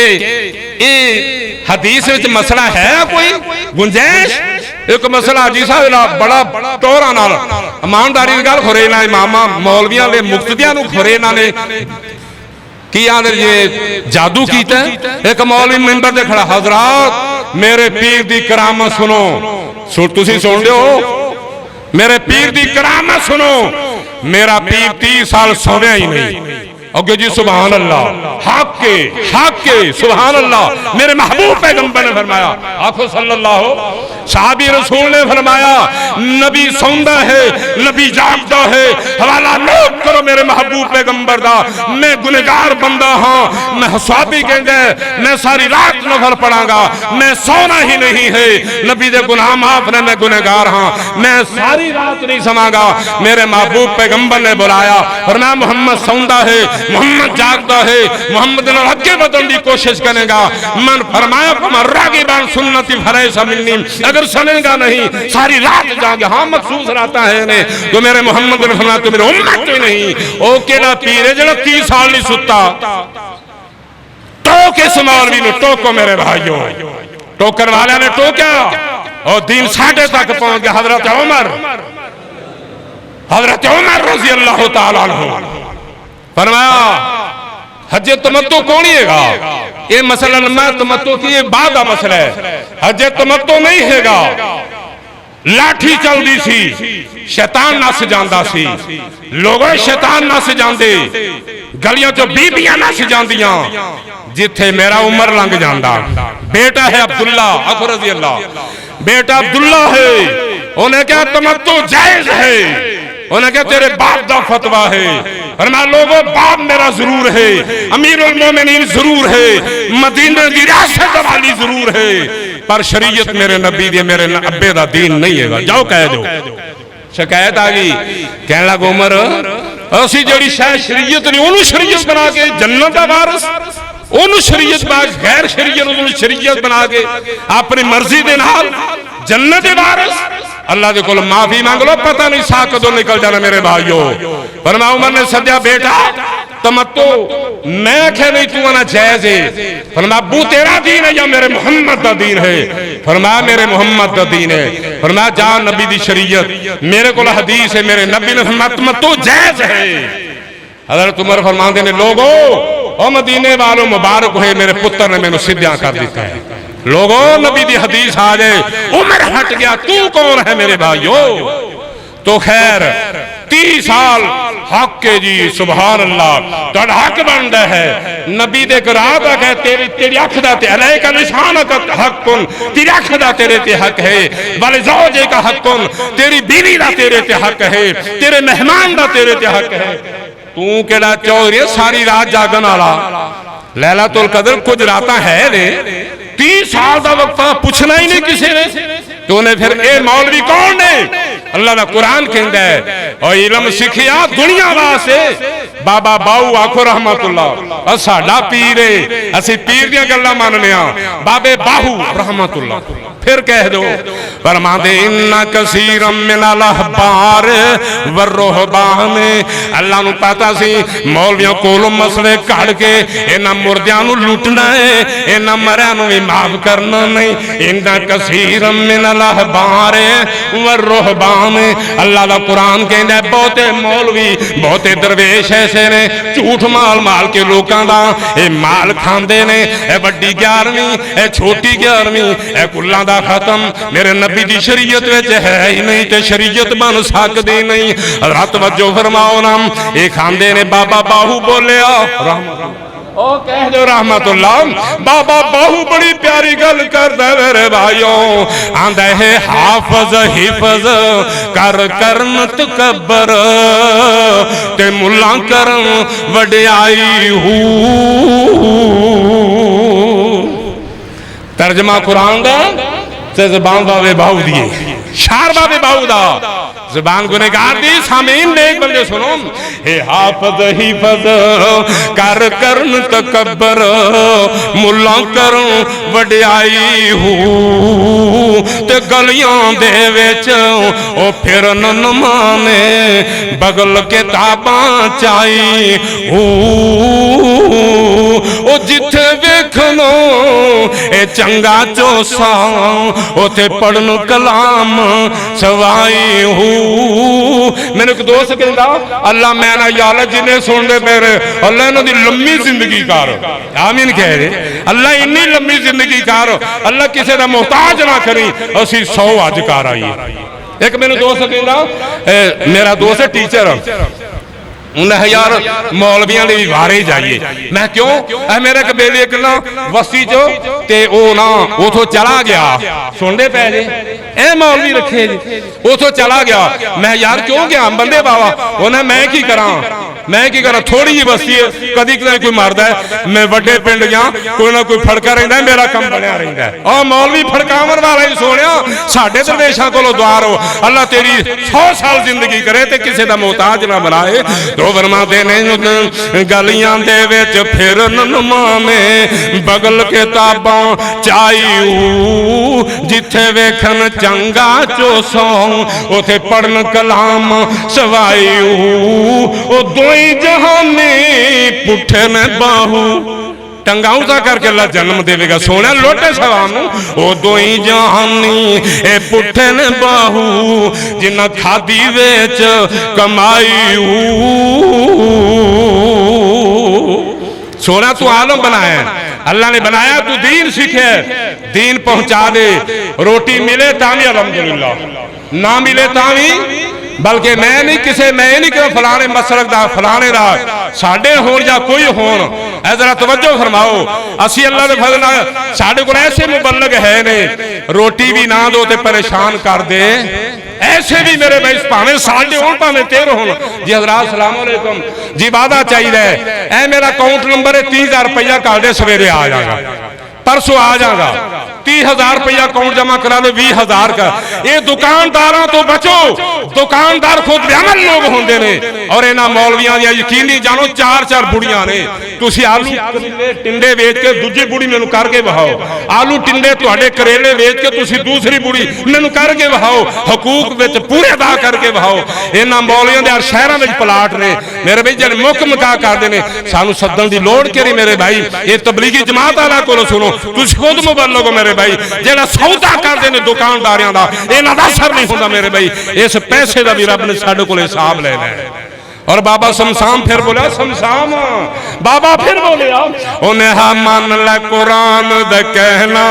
हदीस विच मसला है कोई गुंजाइश। एक मसला जी साहब बड़ा टोरा नाल ईमानदारी गल खुरे ना इमामा मौलवियां दे मुक्तदियां नूं खुरे ना ने की आदर ये जादू कीता। एक मौलवी मिंबर ते खड़ा, हजरात मेरे पीर दी करामत सुनो, तुसीं सुन लियो, मेरे पीर दी करामत सुनो, मेरा पीर 30 साल सोया ही नहीं, ओके जी सुभान अल्लाह, हक के सुभान अल्लाह। मेरे महबूब पैगंबर ने फरमाया, आखो सल्लल्लाहु। साहबी रसूल ने फरमाया नबी सौंदा है, नबी जागदा है, हवाला नोट करो मेरे महबूब पैगंबर दा। मैं गुनहगार बंदा हाँ, मैं साहबी कहंदे मैं सारी रात नफल पढ़ांगा, मैं सोना ही नहीं है, नबी दे गुनाह माफ ने, मैं गुनहगार हाँ, मैं सारी रात नहीं समांगा। मेरे महबूब पैगंबर ने बुलाया, फरमाया मोहम्मद सौंदा है, मोहम्मद जागदा है, मोहम्मद ने अगे बढ़ने की कोशिश करेगा। मन फरमाया रागिबान सुन्नती फलैसा मिन्नी, अगर सुनेगा नहीं सारी रात जागे, हाँ महसूस रहता है इन्हें तो मेरे मोहम्मद ने फरमाया तो मेरे उम्मत ही नहीं। ओ केड़ा पीर है जो 30 साल नहीं सुता। टोक इस मौलवी ने, टोको मेरे भाइयों, टोकर वाले ने टोका और दीन साढ़े तक पहुंच गया। हजरत उमर रजी अल्लाह तआला अन्हु फरमाया हजे तमत्तो कौन हैगा, ये मसला मैं तमत्तो की बाद का मसला है, हजे तमत्तो नहीं हैगा। लाठी चलदी सी, शैतान नस जांदा सी, लोगों शैतान नस जांदे, गलियां चो बीबियां नस जांदियां, जिथे मेरा उमर लंघ जांदा। बेटा है अब्दुल्ला अखो रजी अल्लाह, बेटा अब्दुल्ला है, उन्हें क्या तमत्तो जायज है, उन्हें क्या तेरे बाप का फतवा है। फरमाया लोगों बाप मेरा जरूर है, अमीरुल मोमिनीन जरूर है, मदीने की रियासत वाली जरूर है, पर शरीयत मेरे नबी दी मेरे अब्बे दा दीन नहीं है। जाओ कह दो। शिकायत आ गई, कहने लगा उमर असी जड़ी शायद शरीयत नहीं, ओनू शरीयत बना के जन्नत दा वारिस, ओनू शरीयत बना गैर शरीयत ओनू शरीयत बना के अपनी मर्जी दे नाल जन्नत दे वारिस। अल्लाह दे कोल माफी मांग लो, पता नहीं सा कदों निकल जाना मेरे भाइयों। फरमाया उमर ने सद्या बेटा तमत्तो, मैं आख्या नहीं तू आना जायज है। फरमाया अबू तेरा दीन है या मेरे मोहम्मद दा दीन है? फरमाया मेरे मोहम्मद दा दीन है। फरमाया जा नबी दी शरीयत, मेरे कोल हदीस है, मेरे नबी ने फरमाया तमत्तो जायज है। हज़रत उमर फरमाते ने लोगो ओ मदीने वालों मुबारक है, मेरे पुत्र ने मैंने सिद्धा कर दिता है। लोगों नबी दी हदीस आ जाए, उमर हट गया, तू कौन है मेरे भाइयों? तो खैर 30 साल हक के जी सुभान अल्लाह तुहाडा हक बनदा है। नबी दे राह दा कह तेरी अख दा ते अलैका निशान का हक़ुन, तेरी अख दा तेरे ते हक है, वाले ज़ौजे का हक़ुन, तेरी बीवी दा तेरे ते हक है, तेरे मेहमान दा तेरे ते हक है। तू केड़ा चौर सारी रात जागन वाला, लैलातुल कदर कुछ रातां है ने, 30 साल का वक्त पूछना ही नहीं किसी ने, तो उन्हें फिर ए मौलवी कौन ने? अल्लाह का कुरान कहता है और इलम सिखिया दुनिया वास्ते बाबा बाऊ आखो रहमतुल्लाह, साडा पीर है, असी पीर दी गल्लां मानने आ, बाबे बाहू रहमतुल्लाह। फिर कह दो फरमाते इन्ना कसीरम मिनल अहबार व रुहबान, अल्लाह नूं पता सी मौलवियों कोलों मसले कढ़ के इन्हां मुर्दियां नूं लुटना है, इन्हां मरियां नूं भी माफ करना नहीं। इन्ना कसीरम मिनल अहबार व रुहबान, अल्लाह दा कुरान कहंदा है बहुते मौलवी बहुते दरवेश ऐसे ने झूठ माल माल के लोकां दा ए माल खांदे ने। ए वड्डी 11वीं ए छोटी 11वीं ए कुल्लां खत्म मेरे नबी दी शरीयत विच है ही नहीं, ते शरीयत बन सकदी नहीं। रात वजो फरमाओ नाम ये खांदे ने। बाबा बाहू बोलिया ओ कह दो रहमतुल्लाह, बाबा बाहू बड़ी प्यारी गल करदा मेरे भाइयों, आंदा है हाफज हिफज कर करन तकबर ते मुल्ला करन वडियाई हू। तर्जमा कुरान दा ते ज़बान बाबे बाहू दिए, शार बाबे बाहू दा ज़बान गुनहगार दी। सामीन नेक बंदे सुनो, हे हाफज हिफज कर करन तकबर मुल्ला करन वडियाई हू, ते गलियां दे विच ओ फिरन नमाने बगल किताबां चाई हू। ओ जिथे वेखनो ए चंगा चोसा उथे पढ़न कलाम सवाई हू। मैंने एक दोस्त कहता अल्लाह मैं ना यार जिन्हें सुनते मेरे अल्लाह इन्हों दी लम्मी जिंदगी कर, आमीन कह रहे, अल्लाह इन्नी लम्मी जिंदगी कर, अल्लाह किसी का मोहताज ना करी, असी 100 अज कर आई। एक मैंने दोस्त कहता, मेरा दोस्त है टीचर, उन्हें यार मौलवियां दे भी वारे जाइए। मैं क्यों मेरे एक बेली एक ना बस्ती चो ते ओ ना उथों चला गया, सुनते पै जे ए मौलवी रखे जी, उथों चला गया। मैं यार क्यों गया बंदे बाबा, उन्हें मैं की करा थोड़ी जी बस्ती है, कदी कदी कोई मारदा है, मैं वड्डे पिंड गया कोई ना कोई फड़का रहिंदा, मेरा काम बनया रहिंदा है। ओ मौलवी फड़कावन वाला ही सोनिया साडे दरवेशां कोलों द्वार हो, अल्लाह तेरी 100 साल जिंदगी करे ते किसी दा मोहताज ना बनाए। तो फरमाते ने गलियां दे विच फिरन मामे बगल किताबां चाईऊ, जिथे वेखन चंगा चोसो उथे पढ़न कलाम सवाईऊ। ओ दोई जहानी पुठे ने बाहू टंगाऊजा करके अल्लाह जन्म देवेगा। सोने लोटे सवाम ओ दोई जहानी ए पुठे ने बाहू, जिन्ना खादी वेच कमाई। सोना तू आलम बनाया, अल्लाह ने बनाया, तू दीन सीखे, दीन पहुंचा दे। रोटी मिले तामी अल्हम्दुलिल्लाह, ना मिले तामी, बल्कि मैं नहीं कि फलाने मसलक दा फलाने दा साडे होण या कोई होण। जरा तवज्जो फरमाओ, असी अल्लाह दे फज़ल नाल साडे कोल ऐसे मुबल्लग है ने, रोटी भी ना दो ते परेशान कर दे, ऐसे भी मेरे भाई भावें साढ़े हो भावें 13 हो जी। हज़रात सलाम अलैकुम जी, वादा चाहिए ऐ मेरा अकाउंट नंबर है 30,000 रुपया कर दे, सवेरे आ जाएगा, परसों आ जाएगा। 30,000 रुपया अकाउंट जमा करा दे, 20,000 का। ये दुकानदारों तो बचो, दुकानदार खुद बेअमल लोग होंगे ने, और इन्होंने मौलवियां दी यकीनी जानो 4-4 बुढ़ियां ने। तुसी आलू टिंडे वेच के दूजी बुढ़ी मैनू करके बहाओ, आलू टिंडे तुहाडे करेले वेच के तुसी दूसरी बुढ़ी मैनू करके बहाओ, हकूक विच पूरे अदा करके बहाओ। इन्होंने मौलवियां दे शहरों में प्लाट ने मेरे भाई, जिहड़े मुक मका करते हैं, सानू सद्दण दी लोड़ किहड़ी मेरे भाई। ये तबलीगी जमात वाला कोलों सुनो, तुसी खुद मुबल्लग हो मेरे भाई। जेड़ा सौदा करते हैं दुकानदारियां दा, इन्हां दा असर नहीं होंदा मेरे भाई। इस पैसे दा भी रब ने साडे कोल हिसाब लेना है। और बाबा शमशाम फिर बोलिया, शमशाम बाबा फिर बोलिया, उन्हें हा मान ले कुरान दा कहना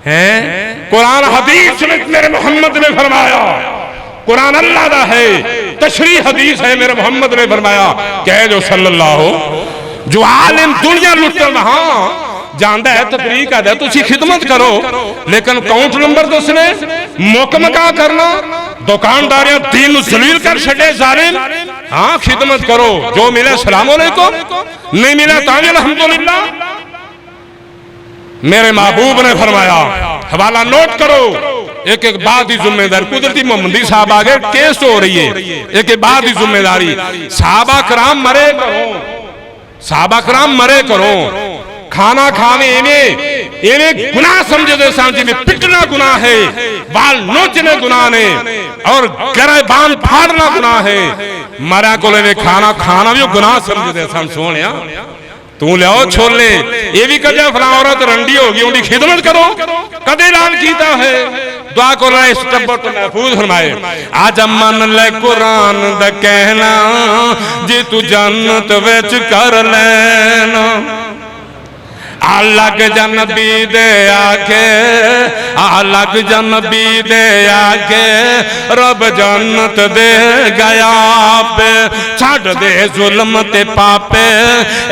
है। कुरान हदीस में मेरे मोहम्मद ने फरमाया, कुरान अल्लाह दा है, तशरीह हदीस है, मेरे मोहम्मद ने फरमाया कह जो सल्लल्लाहु। जो आलिम दुनिया लुटन हाँ जानता है, तकरीर करता है, तुसी खिदमत करो, लेकिन अकाउंट नंबर दसने, मुकमका करना, दुकानदारियां दीन जलील कर छड़े जालिम। हाँ खिदमत करो, जो मिले सलाम अलैकुम, नहीं मिला तावी अल्हम्दुलिल्लाह। मेरे महबूब ने फरमाया, हवाला नोट करो, एक एक बात की जिम्मेदारी। कुदरती मोहम्मदी साहब आगे केस हो रही है, एक एक बात की जिम्मेदारी। साहबा कराम मरे करो, साहबा कराम मरे करो, खाना खावे एवें गुनाह समझते सन जिवें पिटना गुनाह है, बाल नोचने गुनाह ने, और गरबान फाड़ना गुनाह है। मरा को खाना खाना भी गुनाह समझते सन। सोनिया तू लियाओ छोले, ये भी कजा फला औरत रंडी होगी, उनकी खिदमत करो, कदे ऐलान किया है। दुआ को इस टब्बर तो महफूज फरमाए। आज मन ले कुरान दा कहना, जे तू जन्नत विच कर लेना। अलग जनबी दे आके, अलग जनबी दे आके, रब जन्नत दे गया पे। छड़ दे जुल्म ते पापे,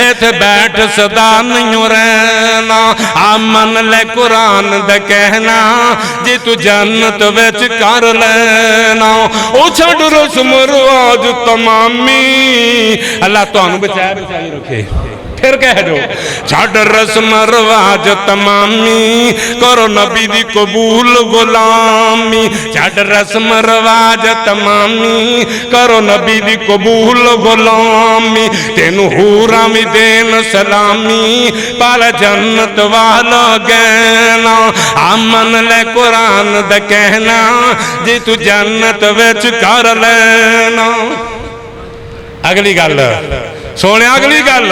इथे बैठ सदा नहीं रहना। आमन ले कुरान दा कहना, जे तू जन्नत विच कर लेना। ओ छड़ रस्म रिवाज तमामी, अल्लाह तुहानू बचाए बचाई रखे। फिर कह दो, छड़ रस्म रिवाज तमामी, करो नबी दी कबूल गुलामी। छड़ रस्म रिवाज तमामी, करो नबी दी कबूल गुलामी। तेनू हूरां भी देन सलामी, पर जन्नत वाला गैना। आमन ले कुरान दा कहना, जे तू जन्नत विच कर लेना। अगली गल सोने, अगली गल,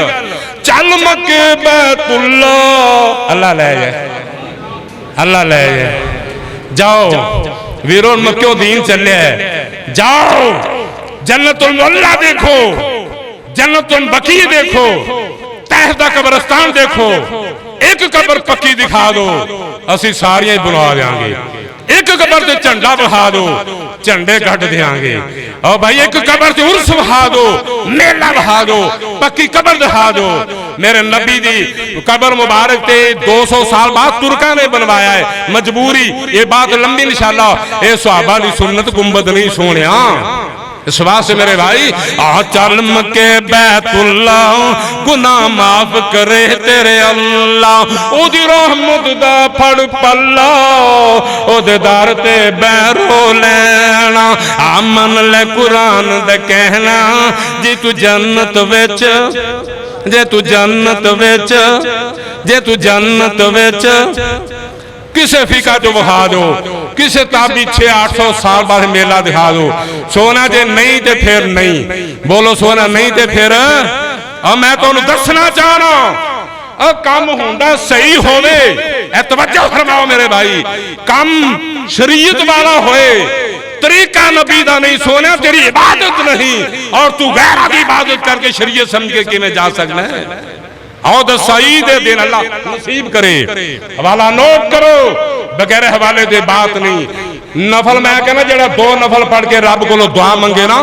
चल मक्के बैतुल्ला, अल्लाह ले जाए, अल्लाह ले जाए। जाओ वीरों, मक्क्यों दीन चले, जाओ जन्नतुल मुअल्ला देखो, जन्नतुल बकी देखो, तहत दा कब्रिस्तान देखो। एक कब्र पक्की दिखा दो, असी सारियां ही बुला देंगे। एक कब्र ते झंडा बहा दो, झंडे कट देंगे। और भाई एक कबर से उर्स बहा दो, मेला बहा दो, पक्की कबर दिखा दो। मेरे नबी दी कबर मुबारक थे 200 साल बाद तुर्का ने बनवाया है, मजबूरी। ये बात लंबी इंशाअल्लाह, ये सहाबा दी सुन्नत गुंबद नहीं सोनिया। इस वास्ते मेरे भाई आ चल मक्के बैतुल्ला, गुनाह माफ करे तेरे अल्लाह। ओदी रहमत दा फड़ पल्ला, ओदे दर ते बैरो लेना। आमन ले कुरान दा कहना, जे तू जन्नत विच, जे तू जन्नत विच, जे तू जन्नत विच किसे फिका जो बहा दो, किसे ताबी 600-800 साल बाद मेला दिखा दो। सोना जे नहीं ते फिर नहीं, बोलो सोना नहीं ते फिर। अब मैं तो दसना चाहना, अब काम होंदा सही होवे, तवज्जो फरमाओ मेरे भाई, काम शरीयत वाला होए, तरीका नबी दा नहीं सोना, तेरी इबादत नहीं और तू गैर की इबादत करके शरीयत समझ के किवें जा सकना है। और सईद दिन अल्लाह नसीब करे। हवाला नोट करो, बगैर हवाले दे बात नहीं। नफल मैं कहना जेड़ा 2 नफल पढ़ के रब को दुआ मंगे ना,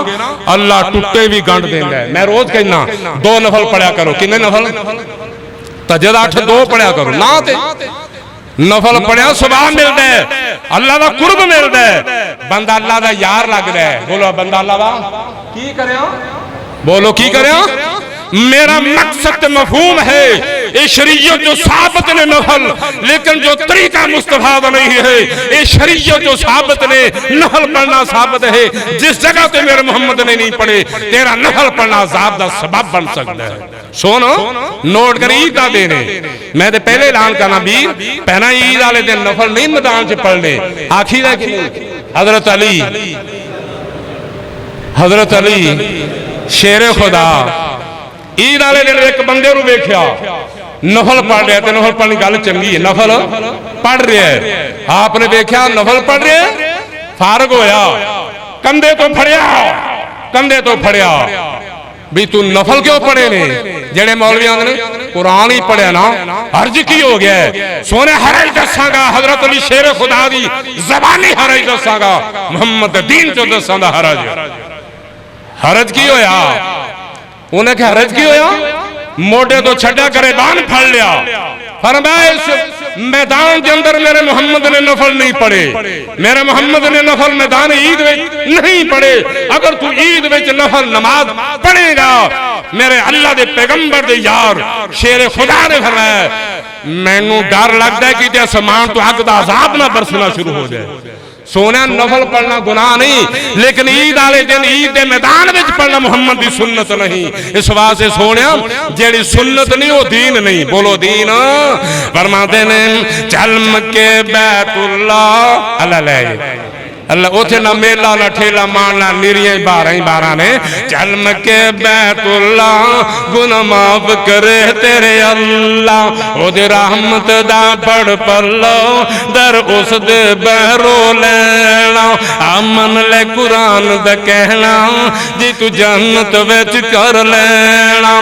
अल्लाह टुटे भी गंढ देंदा है। मैं रोज कहना 2 नफल पढ़ा करो। किन्ने नफल? तजद 8-2 पढ़ा करो ना, ते नफल पढ़िया सवाब मिलता है, अल्लाह का कुर्ब मिलता है, बंदा अल्लाह का यार लगता है। बोलो बंदा अल्लाह का की करे, बोलो की करे। मेरा मकसद मफहूम है, ये शरीयत जो साबित ने नफल, लेकिन जो तरीका मुस्तफा का नहीं है। ये शरीयत जो साबित ने नफल पढ़ना साबित है। जिस जगह पे मेरे मोहम्मद ने नहीं पढ़े, तेरा नफल पढ़ना अज़ाब दा सबब बन सकता है। सुनो नोट कर, ईद का दिन है, मैं तो पहले ऐलान करना भी पहना, ईद वाले दिन नफल नहीं मैदान च पढ़ने। आखिर हजरत अली, हजरत अली शेरे खुदा ईद वाले दिन एक बंदे नूं वेख्या नफल पढ़ रहा, तो नफल पढ़ने गल चंगी है, नफल पढ़ रहा है। आपने वेख्या नफल पढ़ रहा, फारग होया, कंधे तो फड़िया, कंधे तो फड़िया भी तू नफल क्यों पढ़े ने? जेड़े मौलवी आंदे ने कुरान ही पढ़िया ना, हर्ज की हो गया है। सोने हरज दसांगा, हजरत अली शेर खुदा दी जबानी हरज दसांगा, मोहम्मद दीन चो दसांगा हरज। हरज की होया? उन्हें क्या हरज की होया? मोटे तो छड्या करे बान फड़ लिया। फरमाया इस मैदान के अंदर मेरे मोहम्मद ने नफल नहीं पढ़े, मेरे मोहम्मद ने नफल मैदान ईद में नहीं पढ़े। अगर तू ईद में नफल नमाज पढ़ेगा, मेरे अल्लाह दे पैगंबर दे यार शेर खुदा ने फरमाया, मैनू डर लगता है कि आसमान तो अग दा अज़ाब ना बरसना शुरू हो जाए। सोना नफल पढ़ना गुनाह नहीं, लेकिन ईद वाले दिन ईद के मैदान में पढ़ना मुहम्मद की सुन्नत नहीं। इस वास्ते सोने जेड़ी सुन्नत नहीं वो दीन नहीं। बोलो दीन। फरमाते ने चल मक्के बैतुल्ला, अल्लाह ले अल्लाह उथे ना मेला ना ठेला मारना, निरिया 12 ने। चल मक्के बैतुल्ला, गुनाह माफ करे तेरे अल्लाह, ओदे रहमत दा बड़ पल्लो, दर उस दे बहरो लेना। आमन ले कुरान दा कहना, जी तू जन्नत विच कर लेना।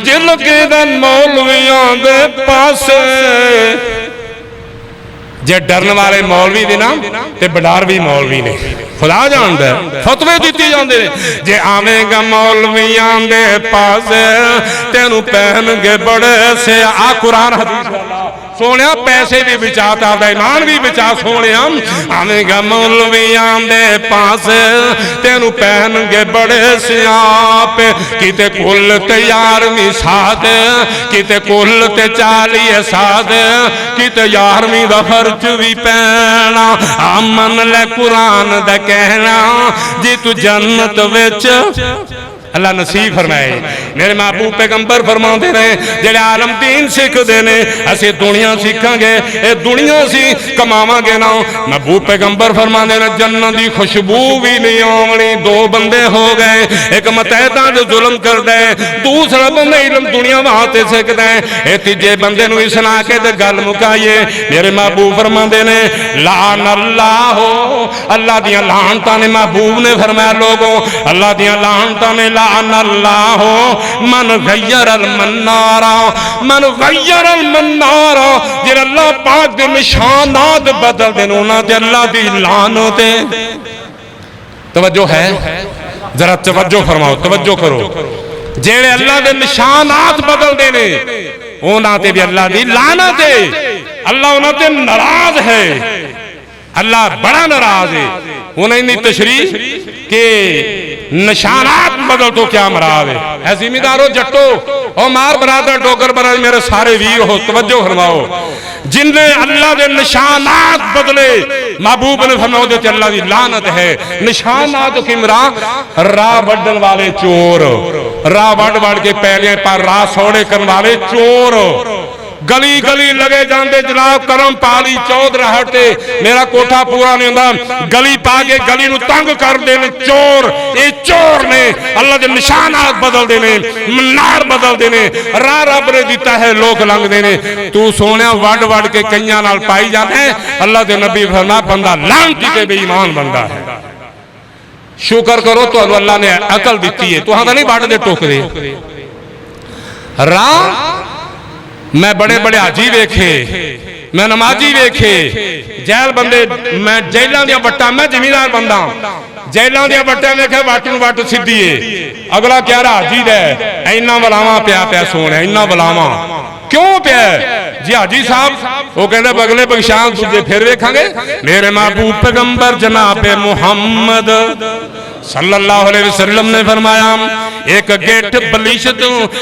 जिल के दिन मौलवियां दे पासे जे डरन वाले मौलवी दे ना ते बडारवी मौलवी ने, खुदा जानदा है, फतवे दिते जांदे ने। जे आवेगा मौलवियां दे पास तेनू पहनगे बड़े से। आ कुरान हदीस सोने पैसे भी बचा, आपका ईमान भी बचा। सोने आवेगा मौलवियां दे पास तेनू पहनगे बड़े सियाप। किते कुल ते 11वीं साध, किते कुल ते 40 साध, किते 11वीं दा फर्ज भी पैना। आमन ले कुरान दा कहना, जी तू जन्नत विच अल्लाह नसीब फरमाए। मेरे महबूब पैगंबर फरमाते रहे, जेड़े आलम दीन सीखते ने असी दुनिया सीखांगे, ये दुनिया सी कमावांगे ना। महबूब पैगंबर फरमाते ने जन्नत की खुशबू भी नहीं आनी। 2 बंदे हो गए, एक मतैदा जो जुल्म करता है, दूसरा बंदा इल्म दुनिया वास्ते सीखता है, ये तीजे बंदे नूं सुना के ते गल मुकाइए। मेरे महबूब फरमाते ने लान अल्लाह हो, अल्लाह दियां लानतां ने। महबूब ने फरमाया लोगों अल्लाह दियां लानतां ने। अल्लाह मन गैर अल मन्नारा, मन गैर अल मन्नारा, जे अल्लाह पाक दे निशानात बदल देन, उन्हां ते अल्लाह दी लानत है। तवज्जो है? जरा तवज्जो फरमाओ, तवज्जो करो। जेड़े अल्लाह के निशानात बदलते ने उन्हां ते भी अल्लाह दी लानत है। अल्लाह उन्हां ते नाराज है, अल्लाह बड़ा नाराज है। उन्हें इन्नी तशरीह के निशानात बदल तो क्या मराद है। ऐ जिमीदारो जट्टो और मार बरादर डोगर बरादर मेरे सारे वीर हो, तवज्जो फरमाओ। जिनने अल्लाह के निशानात बदले महबूब ने फरमाया ते अल्लाह की लानत है। निशानात किमरा राह वड्डन वाले चोर, राह वड वड के पैलियां पर राह सौड़े करने वाले चोर, गली गली लगे जाते जनाब करम पाली चौध रहते मेरा कोठा पूरा नहीं होता, गली पा के गली नूं तंग कर देने चोर। ये चोर ने अल्लाह के निशानात बदल देने, मनार बदल देने, राह रब ने दिता है लोग लंघ देने। तू सोने वड वड के कईयां नाल पाई जाते हैं। अल्लाह के नबी फरमाया बंदा लानती ते बेईमान बंदा है। शुक्र करो तो अल्लाह ने अकल दी है, तुहां तां नहीं वड दे टोकदे राह। मैं बड़े बड़े हाजी वेखे, मैं नमाजी वेखे, जैल बंदे, मैं जेलों दी वट्टां, मैं जमींदार बंदा जेलों दी वट्टां वेखे वट नूं वट सीधी है। अगला कह रहा हाजी दे इन्ना वलावा पिया पिया सोने, इन्ना वलावा क्यों पिया जी हाजी साहब? वो कहते अगले बख्शान दूजे फिर वेखांगे। मेरे महबूब पैगंबर जनाब मुहम्मद सल्लल्लाहु अलैहि वसल्लम ने फरमाया एक गिठ बलिशत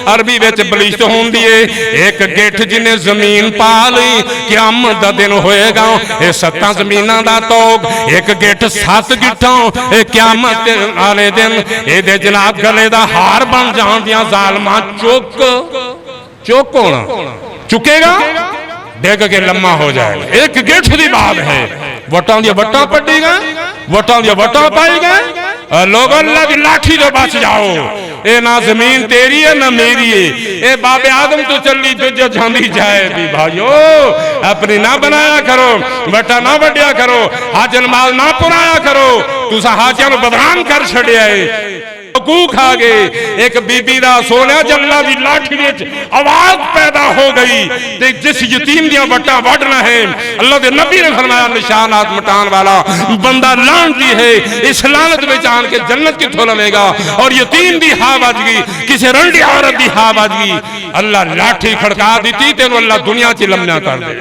अरबी विच बलिशत होंदी है, एक गिठ जिन्हें जमीन पा ली क़यामत दा दिन होएगा ये 7 जमीनां दा तोग, एक गिठ 7 गिठों क़यामत वाले दिन ये जनाब गले दा हार बन जाण दियां जालमां चुक चुक होना चुकेगा डिग के लम्मा हो जाएगा। एक गिठ की बात है, वोटां दी वोटां पड्डीगा, वोटां दी वोटां पाएगा। लोग अल्लाह की लाठी तो बच जाओ, ये ना जमीन तेरी है ना मेरी है, ये बाबे आदम तो चली तुझे जानी जाए भी भाइयों। अपनी ना बनाया करो, वटा ना वड्या करो, हाजन माल ना पुराया करो, तुसा हाजियां नूं बदनाम कर छड़िया है। खा गए एक बीबी दा सोना जल्ला दी लाठी विच आवाज पैदा हो गई ते जिस यतीम दियां वट्टां वढना है अल्लाह दे नबी ने फरमाया निशानात मिटान वाला बंदा लानती है। इस लानत में आन के जन्नत किथों लवेगा? और यतीम दी हा बज गई, किसी रंडी औरत दी हा बज गई, अल्लाह लाठी खड़का दी तेनों अल्लाह दुनिया च लम्या कर दे।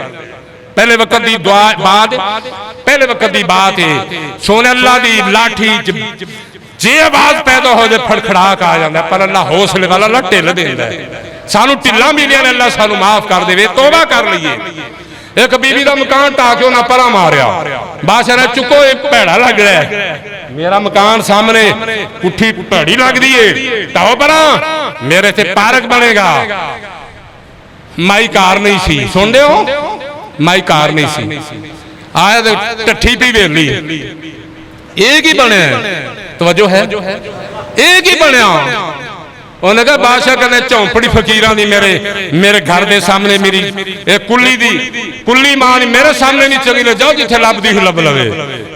पहले वक्त दी दुआ बात, पहले वक्त दी बात है सोने अल्लाह दी लाठी जे आवाज पैदा हो जाए फड़खड़ाक आ जाता है, पर अल्लाह हौसले वाला अल्लाह ढिल देता है। सानू ढिल्लां मिलियां ने, अल्लाह सानू माफ कर दे, तौबा कर लीए। एक बीबी का मकान ढा के उन्हें परा मारिया, बादशाह ने चुको भैड़ा लग रहा है, मेरा मकान सामने पुट्ठी भैड़ी लगती है, ढाओ परा मेरे से पार्क बनेगा। माई कार नहीं सी, सुन रहे हो, माई कार नहीं सी, आया तो टट्ठी पी वेली, एक ही बने तवज्जो है, एक ही बनया। उन्हें कहा बादशाह कहने झोंपड़ी फकीरां दी मेरे घर के सामने मेरी कुली दी कुली मां मेरे सामने नहीं चंगी ले जाओ, जिथे लभदी लब लवे।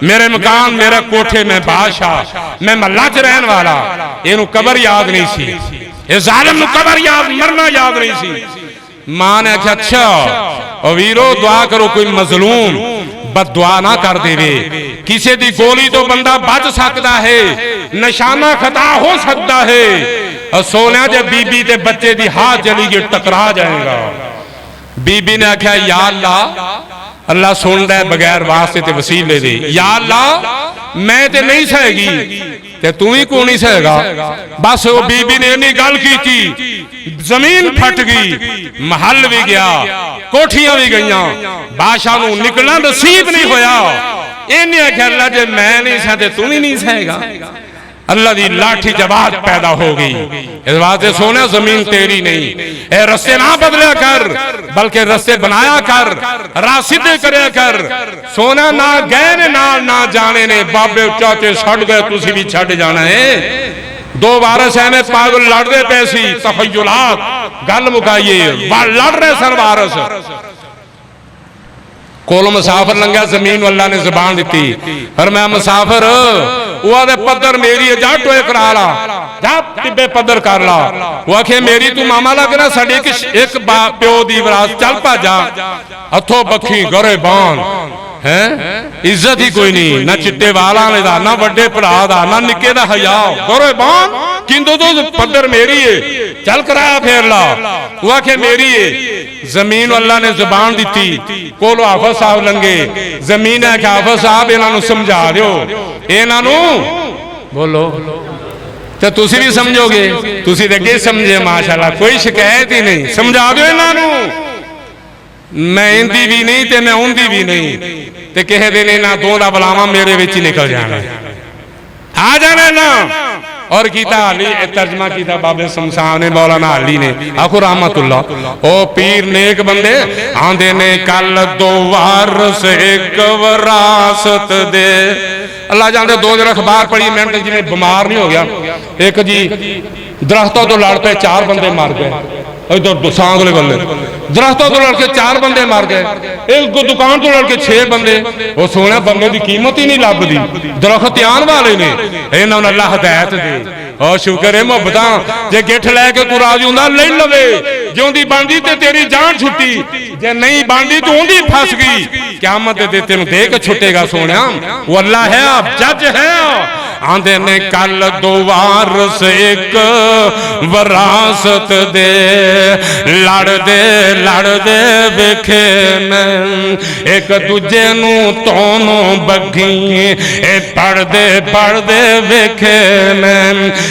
मेरे मकान मेरा कोठे में बादशाह, मैं महला च रहन वाला, इनू कबर याद नहीं सी, ये जालिम नू कबर याद मरना याद नहीं सी। मां ने आख्या अच्छा वीरो दुआ करो कोई मजलूम बद दुआ ना कर देवे, किसी दी गोली तो बंदा बच सकता है, निशाना खता हो सकता है। और सोने जब बीबी ते बच्चे दी हाथ चली गई टकरा जाएगा। बीबी ने आख्या या अल्लाह, अल्लाह सुन रहा है बगैर वास्ते ते वसीले दे, या अल्लाह मैं ते नहीं सहेगी ते तू ही को नहीं सहेगा। बस वो बीबी ने इन्नी गल की, जमीन फट गई, महल भी गया, कोठियां भी गईयां, बादशाह नूं निकलना नसीब नहीं होया। इन्हें आख्या अल्लाह जे मैं नहीं सह ते तू भी नहीं सहेगा। अल्लाह की लाठी जवाब पैदा हो गई। इस वास्ते सोने जमीन तेरी नहीं, ए रस्ते ना बदलिया कर बल्कि रस्ते बनाया कर, राह सीधे करया कर। सोना ना गए ने ना जाने ने, बाबे चाचे छड़ गए तुसी भी छड़ जाना है। 2 वारस एवं पागल लड़ते पे सी, तखय्युलात गल मुकाइए, लड़ रहे सन वारस। कोल मुसाफिर लंघा, जमीन अल्लाह ने जबान दी पर मैं मुसाफिर वो पद्धर मेरी है, जा टोए करा ला, जा टिब्बे पद्धर कर ला। वो आखे मेरी तू मामा लगना, साड़ी एक प्यो दी विरासत, चल भाजा हथों बखी गरे बान है इज्जत ही कोई नहीं, ना चिट्टे वाल वाले दा, ना वड्डे भरा दा, ना निक्के दा हया। कुर्बान किंदो तो पद्धर मेरी है, चल कराया फेर ला। वो आखे मेरी है। जमीन अल्लाह ने जुबान दी, कोलो हाफिज साहब लंघे, जमीन है कि हाफिज साहब इन्हों समझा दो, इन्हों बोलो तो तुसी भी समझोगे, तुसी तो अगे समझे माशाअल्लाह, कोई शिकायत ही नहीं। समझा दो इन्हों, मैं इंदी भी नहीं ते मैं उंदी भी नहीं, ते कहे दिन इन्हों दो दा बुलावा मेरे विच ही निकल जाना, आ जाना ना। और कीता अली तर्जमा कीता बाबे शमशान ने, मौलाना अली ने, आखो रहमतुल्लाह। ओ पीर नेक बंदे आंदे ने कल दो वारस एक विरासत दे। अल्लाह जानते दो दिन अखबार पढ़ी मैं जिन्हें बीमार नहीं हो गया। एक जी दरख्तों तो लड़ पे 4 बंदे मार गए, इधर सांगले बल्ले दरख्तों तो लड़के 4 बंदे मार गए, एक दुकान तो लड़के 6 बंदे। वो सोने बंदे की कीमत ही नहीं लभदी, दरख्त आन वाले ने, इन्होंने अल्लाह हिदायत दे। और शुक्र है मुहब्बत जे गिठ लैके कोई राजी हुंदा ले लवे, जिउंदी बनदी ते तेरी जान छुट्टी, जे नहीं बनदी तो उंदी फस गई, क़यामत दे तेनू दे के छुटेगा। सोनिया वो अल्लाह है, आप जज है। आंदे ने कल दो वारस एक विरासत दे, लड़दे वेखे ने एक दूजे नू तोनों बगी, पढ़दे वेखे ने।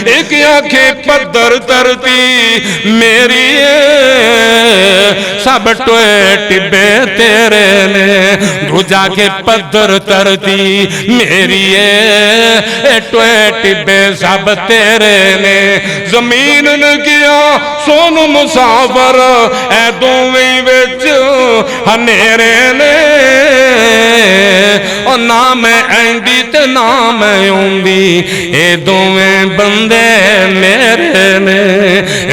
एक आखे पद्धर धरती मेरी सब टोए टिब्बे तेरे ने, दूजा के पद्धर धरती मेरी टोए टिब्बे सब तेरे ने। जमीन ने किया सोनू मुसाफर ए दोवें विच हनेरे ने, और ना मैं आंदी ते ना मैं आउंदी, ए दोवें बंदे मेरे ने।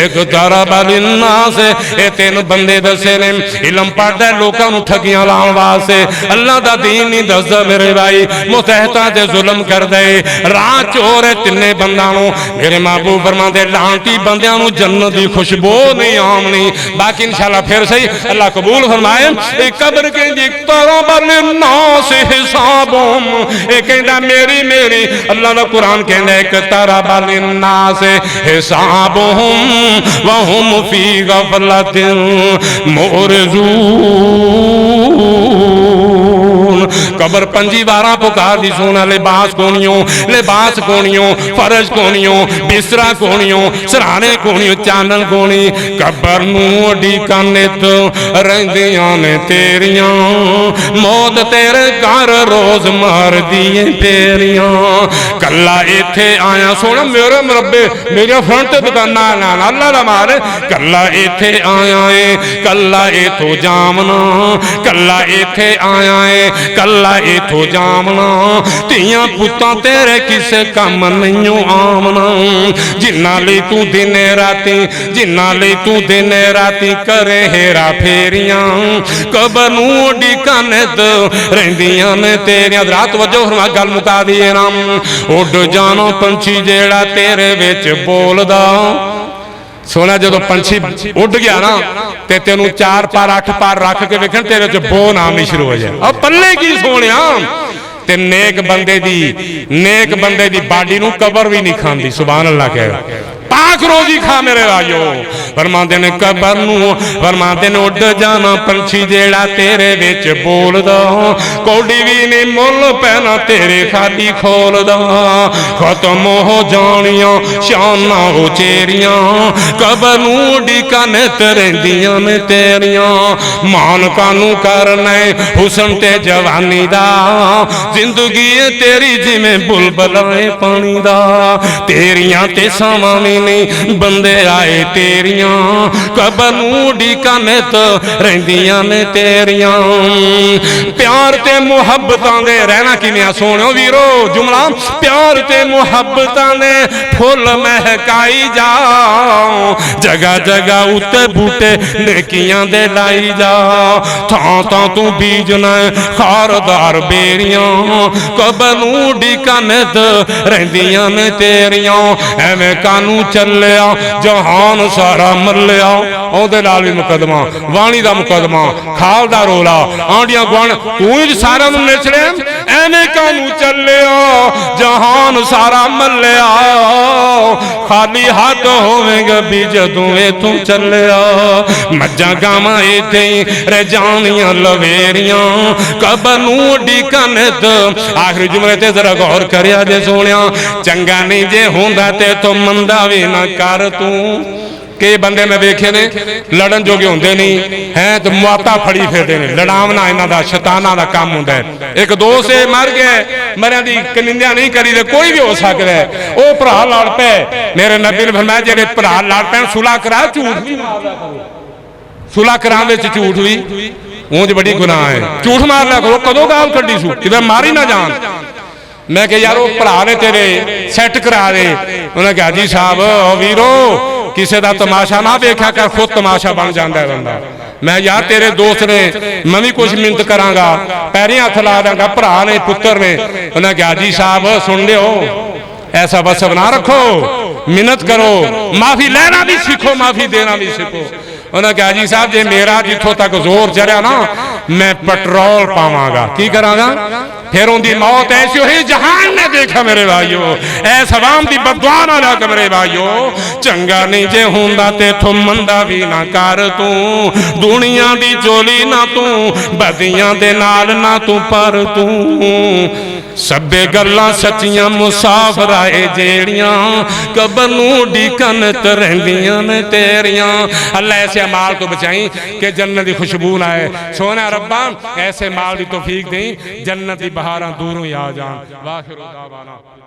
एक तारा बालिन्ना से ये 3 बंदे दसे ने, इलम पढ़दा लोकां नूं ठगियां लाउण वास्ते, अल्लाह दा दीन नहीं दसदा मेरे भाई, मुतहतां ते जुल्म करदा है, राह चोर है। 3 बंदां नूं मेरे महबूब फरमांदे लांटी बंदियां नूं जन्नत दी खुशबू नहीं आमनी। बाकी इंशाअल्लाह फिर सही अल्लाह कबूल फरमाए। एक कब्र कहंदी तारा बालिन्ना से हिसाबुम, ये कहंदा मेरी मेरी, अल्लाह दा कुरान कहंदा एक तारा बालिन्ना से हिसाबुहुम वहुम फी गफलतिन मुरजून। कबर 5 बार पुकार दी सोना, लिबास कोनियों, फर्ज कोनियों, बिस्तरा कोनियों, सराने कोनियों, चानन कोनी। कबर नूं उडीकां नित रहिंदियां ने तेरियां, मौत तेरे घर रोज मार दिए तेरियां। कला इत्थे आया सोना मेरे मरबे मेरिया फ्रंट दुकाना ना अल्लाह दा मार, कला इत्थे आया है, कला इथों जामना, कला इत्थे आया है, कला इथों जामना। तियां पुत्तां तेरे किसे कम नहीं आमना, जिन्ना लई तू दिने राती करे हेरा फेरियां, कबर नूं उडीकां नित रहिंदियां ने तेरियां। रात वजो फरमा गल मुका दिए राम, उड जानो पंछी जेड़ा तेरे विच बोलदा। सोना जो पंछी उड़ गया ना ते तेनू 4 पार 8 पार रख के वेखण तेरे च बो नाम नहीं शुरू हो जाए। अब पल्ले की सोनिया ते नेक बंदे दी बाडी नू कबर भी नहीं खांदी। सुभान अल्लाह कह पाक रोजी खा मेरे राजो। फरमाते ने कबर नू फरमाते ने उड़ जाना पंछी जेड़ा तेरे विच बोलदा, कौड़ी भी नहीं मुल पैना तेरे खाली खोलदा। खत्म हो जानियां शाना उचेरियां, कबर नू उडीकां नित रहिंदियां ने तेरियां। मान कानू करना हुसन ते जवानी दा, जिंदगी तेरी जिमें बुलबुलाए पानी दा। तेरियां ते सावां नहीं बंदे आए तेरियां, कबर नू उडीकां नित रहिंदियां ने तेरियां। प्यार ते मुहब्बतां दे रहना किवें सोहणो वीरो जुमला, प्यार ते मुहब्बतां ने फुल महकाई जा, जगह जगह उत्ते बूटे नेकियां दे लाई जा। थां थां तू बीजना खारदार बेरियां, कबर नू उडीकां नित रहिंदियां ने तेरियां। एवें कानू ਚੱਲਿਆ ਜਹਾਨ ਸਾਰਾ ਮੱਲਿਆ। ਉਹਦੇ ਨਾਲ ਵੀ ਮੁਕਦਮਾ, ਵਾਣੀ ਦਾ ਮੁਕਦਮਾ, ਖਾਲ ਦਾ ਰੋਲਾ, ਆਂਡੀਆਂ ਗੁਆਂਢ, ਤੂੰ ਹੀ ਸਾਰਿਆਂ ਨੂੰ ਨੱਚ ਰਿਹਾ, ਐਵੇਂ ਕਾਹਨੂੰ ਚੱਲਿਆ ਜਹਾਨ ਸਾਰਾ ਮੱਲਿਆ। ਖਾਲੀ ਹੱਥ ਹੋਵੇਗਾ ਵੀ ਜਦੋਂ ਇਥੋਂ ਚੱਲਿਆ। ਮੱਝਾਂ ਗਾਵਾਂ ਏਦਾਂ ਹੀ ਰਹਿ ਜਾਣੀਆਂ ਲਵੇਰੀਆਂ, ਕਬਰ ਨੂੰ ਡੀਕਨ ਆਖਰੀ ਜੁਮਲੇ ਤੇ ਜ਼ਰਾ ਗੌਰ ਕਰਿਆ ਜੇ ਸੋਹਣਿਆ। ਚੰਗਾ ਨਹੀਂ ਜੇ ਹੁੰਦਾ ਤੇ ਤੂੰ ਮੰਦਾ ਵੀ ਨਾ ਕਰ ਤੂੰ। ਕਈ ਬੰਦੇ ਮੈਂ ਵੇਖੇ ਨੇ ਲੜਨ ਜੋਗੇ ਹੁੰਦੇ ਨਹੀਂ ਹੈ ਤੇ ਮੁਆਤਾ ਫੜੀ ਫਿਰਦੇ ਨੇ। ਲੜਾਵਣਾ ਇਹਨਾਂ ਦਾ ਸ਼ੈਤਾਨਾਂ ਦਾ ਕੰਮ ਹੁੰਦਾ ਹੈ। ਇੱਕ ਦੋਸਤ ਮਰ ਗਏ, ਮਰਿਆਂ ਦੀ ਨਿੰਦਿਆ ਨਹੀਂ ਕਰੀ ਤੇ ਕੋਈ ਵੀ ਹੋ ਸਕਦਾ ਹੈ। ਉਹ ਭਰਾ ਲੜ ਪਏ, ਮੇਰੇ ਨਬੀ ਨੇ ਫਰਮਾਇਆ ਜਿਹੜੇ ਭਰਾ ਲੜ ਪੈਣ ਸੁਲਾ ਕਰਾ, ਝੂਠ ਵੀ ਸੁਲਾ ਕਰਾਂ ਵਿੱਚ ਝੂਠ ਵੀ ਉਂਝ ਬੜੀ ਗੁਨਾਹ ਹੈ। ਝੂਠ ਮਾਰ ਲਿਆ ਕਰੋ, ਕਦੋਂ ਗਾਲ ਕੱਢੀ ਸੂ ਕਿਤੇ ਮਾਰੀ ਨਾ ਜਾਣ। ਮੈਂ ਕਿਹਾ ਯਾਰ ਉਹ ਭਰਾ ਨੇ ਤੇਰੇ ਸੈੱਟ ਕਰਾ ਦੇ। ਉਹਨੇ ਕਿਹਾ ਜੀ ਸਾਹਿਬ ਉਹ ਵੀਰੋ ਕਿਸੇ ਦਾ ਤਮਾਸ਼ਾ ਨਾ ਵੇਖਿਆ ਕਰ, ਖੁਦ ਤਮਾਸ਼ਾ ਬਣ ਜਾਂਦਾ ਬੰਦਾ। ਮੈਂ ਯਾਰ ਤੇਰੇ ਦੋਸਤ ਨੇ, ਮੈਂ ਵੀ ਕੁਛ ਮਿੰਨਤ ਕਰਾਂਗਾ, ਪੈਰੀਂ ਹੱਥ ਲਾ ਦਾਂਗਾ, ਭਰਾ ਨੇ ਪੁੱਤਰ ਨੇ। ਉਹਨੇ ਕਿਹਾ ਜੀ ਸਾਹਿਬ ਸੁਣ ਲਿਓ, ऐसा वसब ना रखो, मिन्नत करो, माफी लेना भी सीखो, माफी देना भी सीखो। उन्हें कहा जी साहब जे मेरा जिथों तक जोर चढ़िया ना मैं पेट्रोल पावांगा, की करांगा, फिर उनकी मौत ऐसी हुई जहान ने देखा मेरे भाइयों। ऐस अवाम की बददुआ ना लग मेरे भाइयों। चंगा नहीं जे हुंदा ते थो मंदा भी ना कर तू, दुनिया दी चोली ना तू, बदियां दे नाल ना तू पर तू। सभे गल्लां सच्चियां मुसाफर आए जेड़ियां, कबर नूं ढीकन ते रहिंदियां ने तेरियां। अल्लाह ऐसे माल तो बचाई कि जन्नत की खुशबू ना आए। सोना रब्बा ऐसे माल की तौफीक दें, जन्नत की बहारां दूरों ही आ जान। वाखिर दावाना।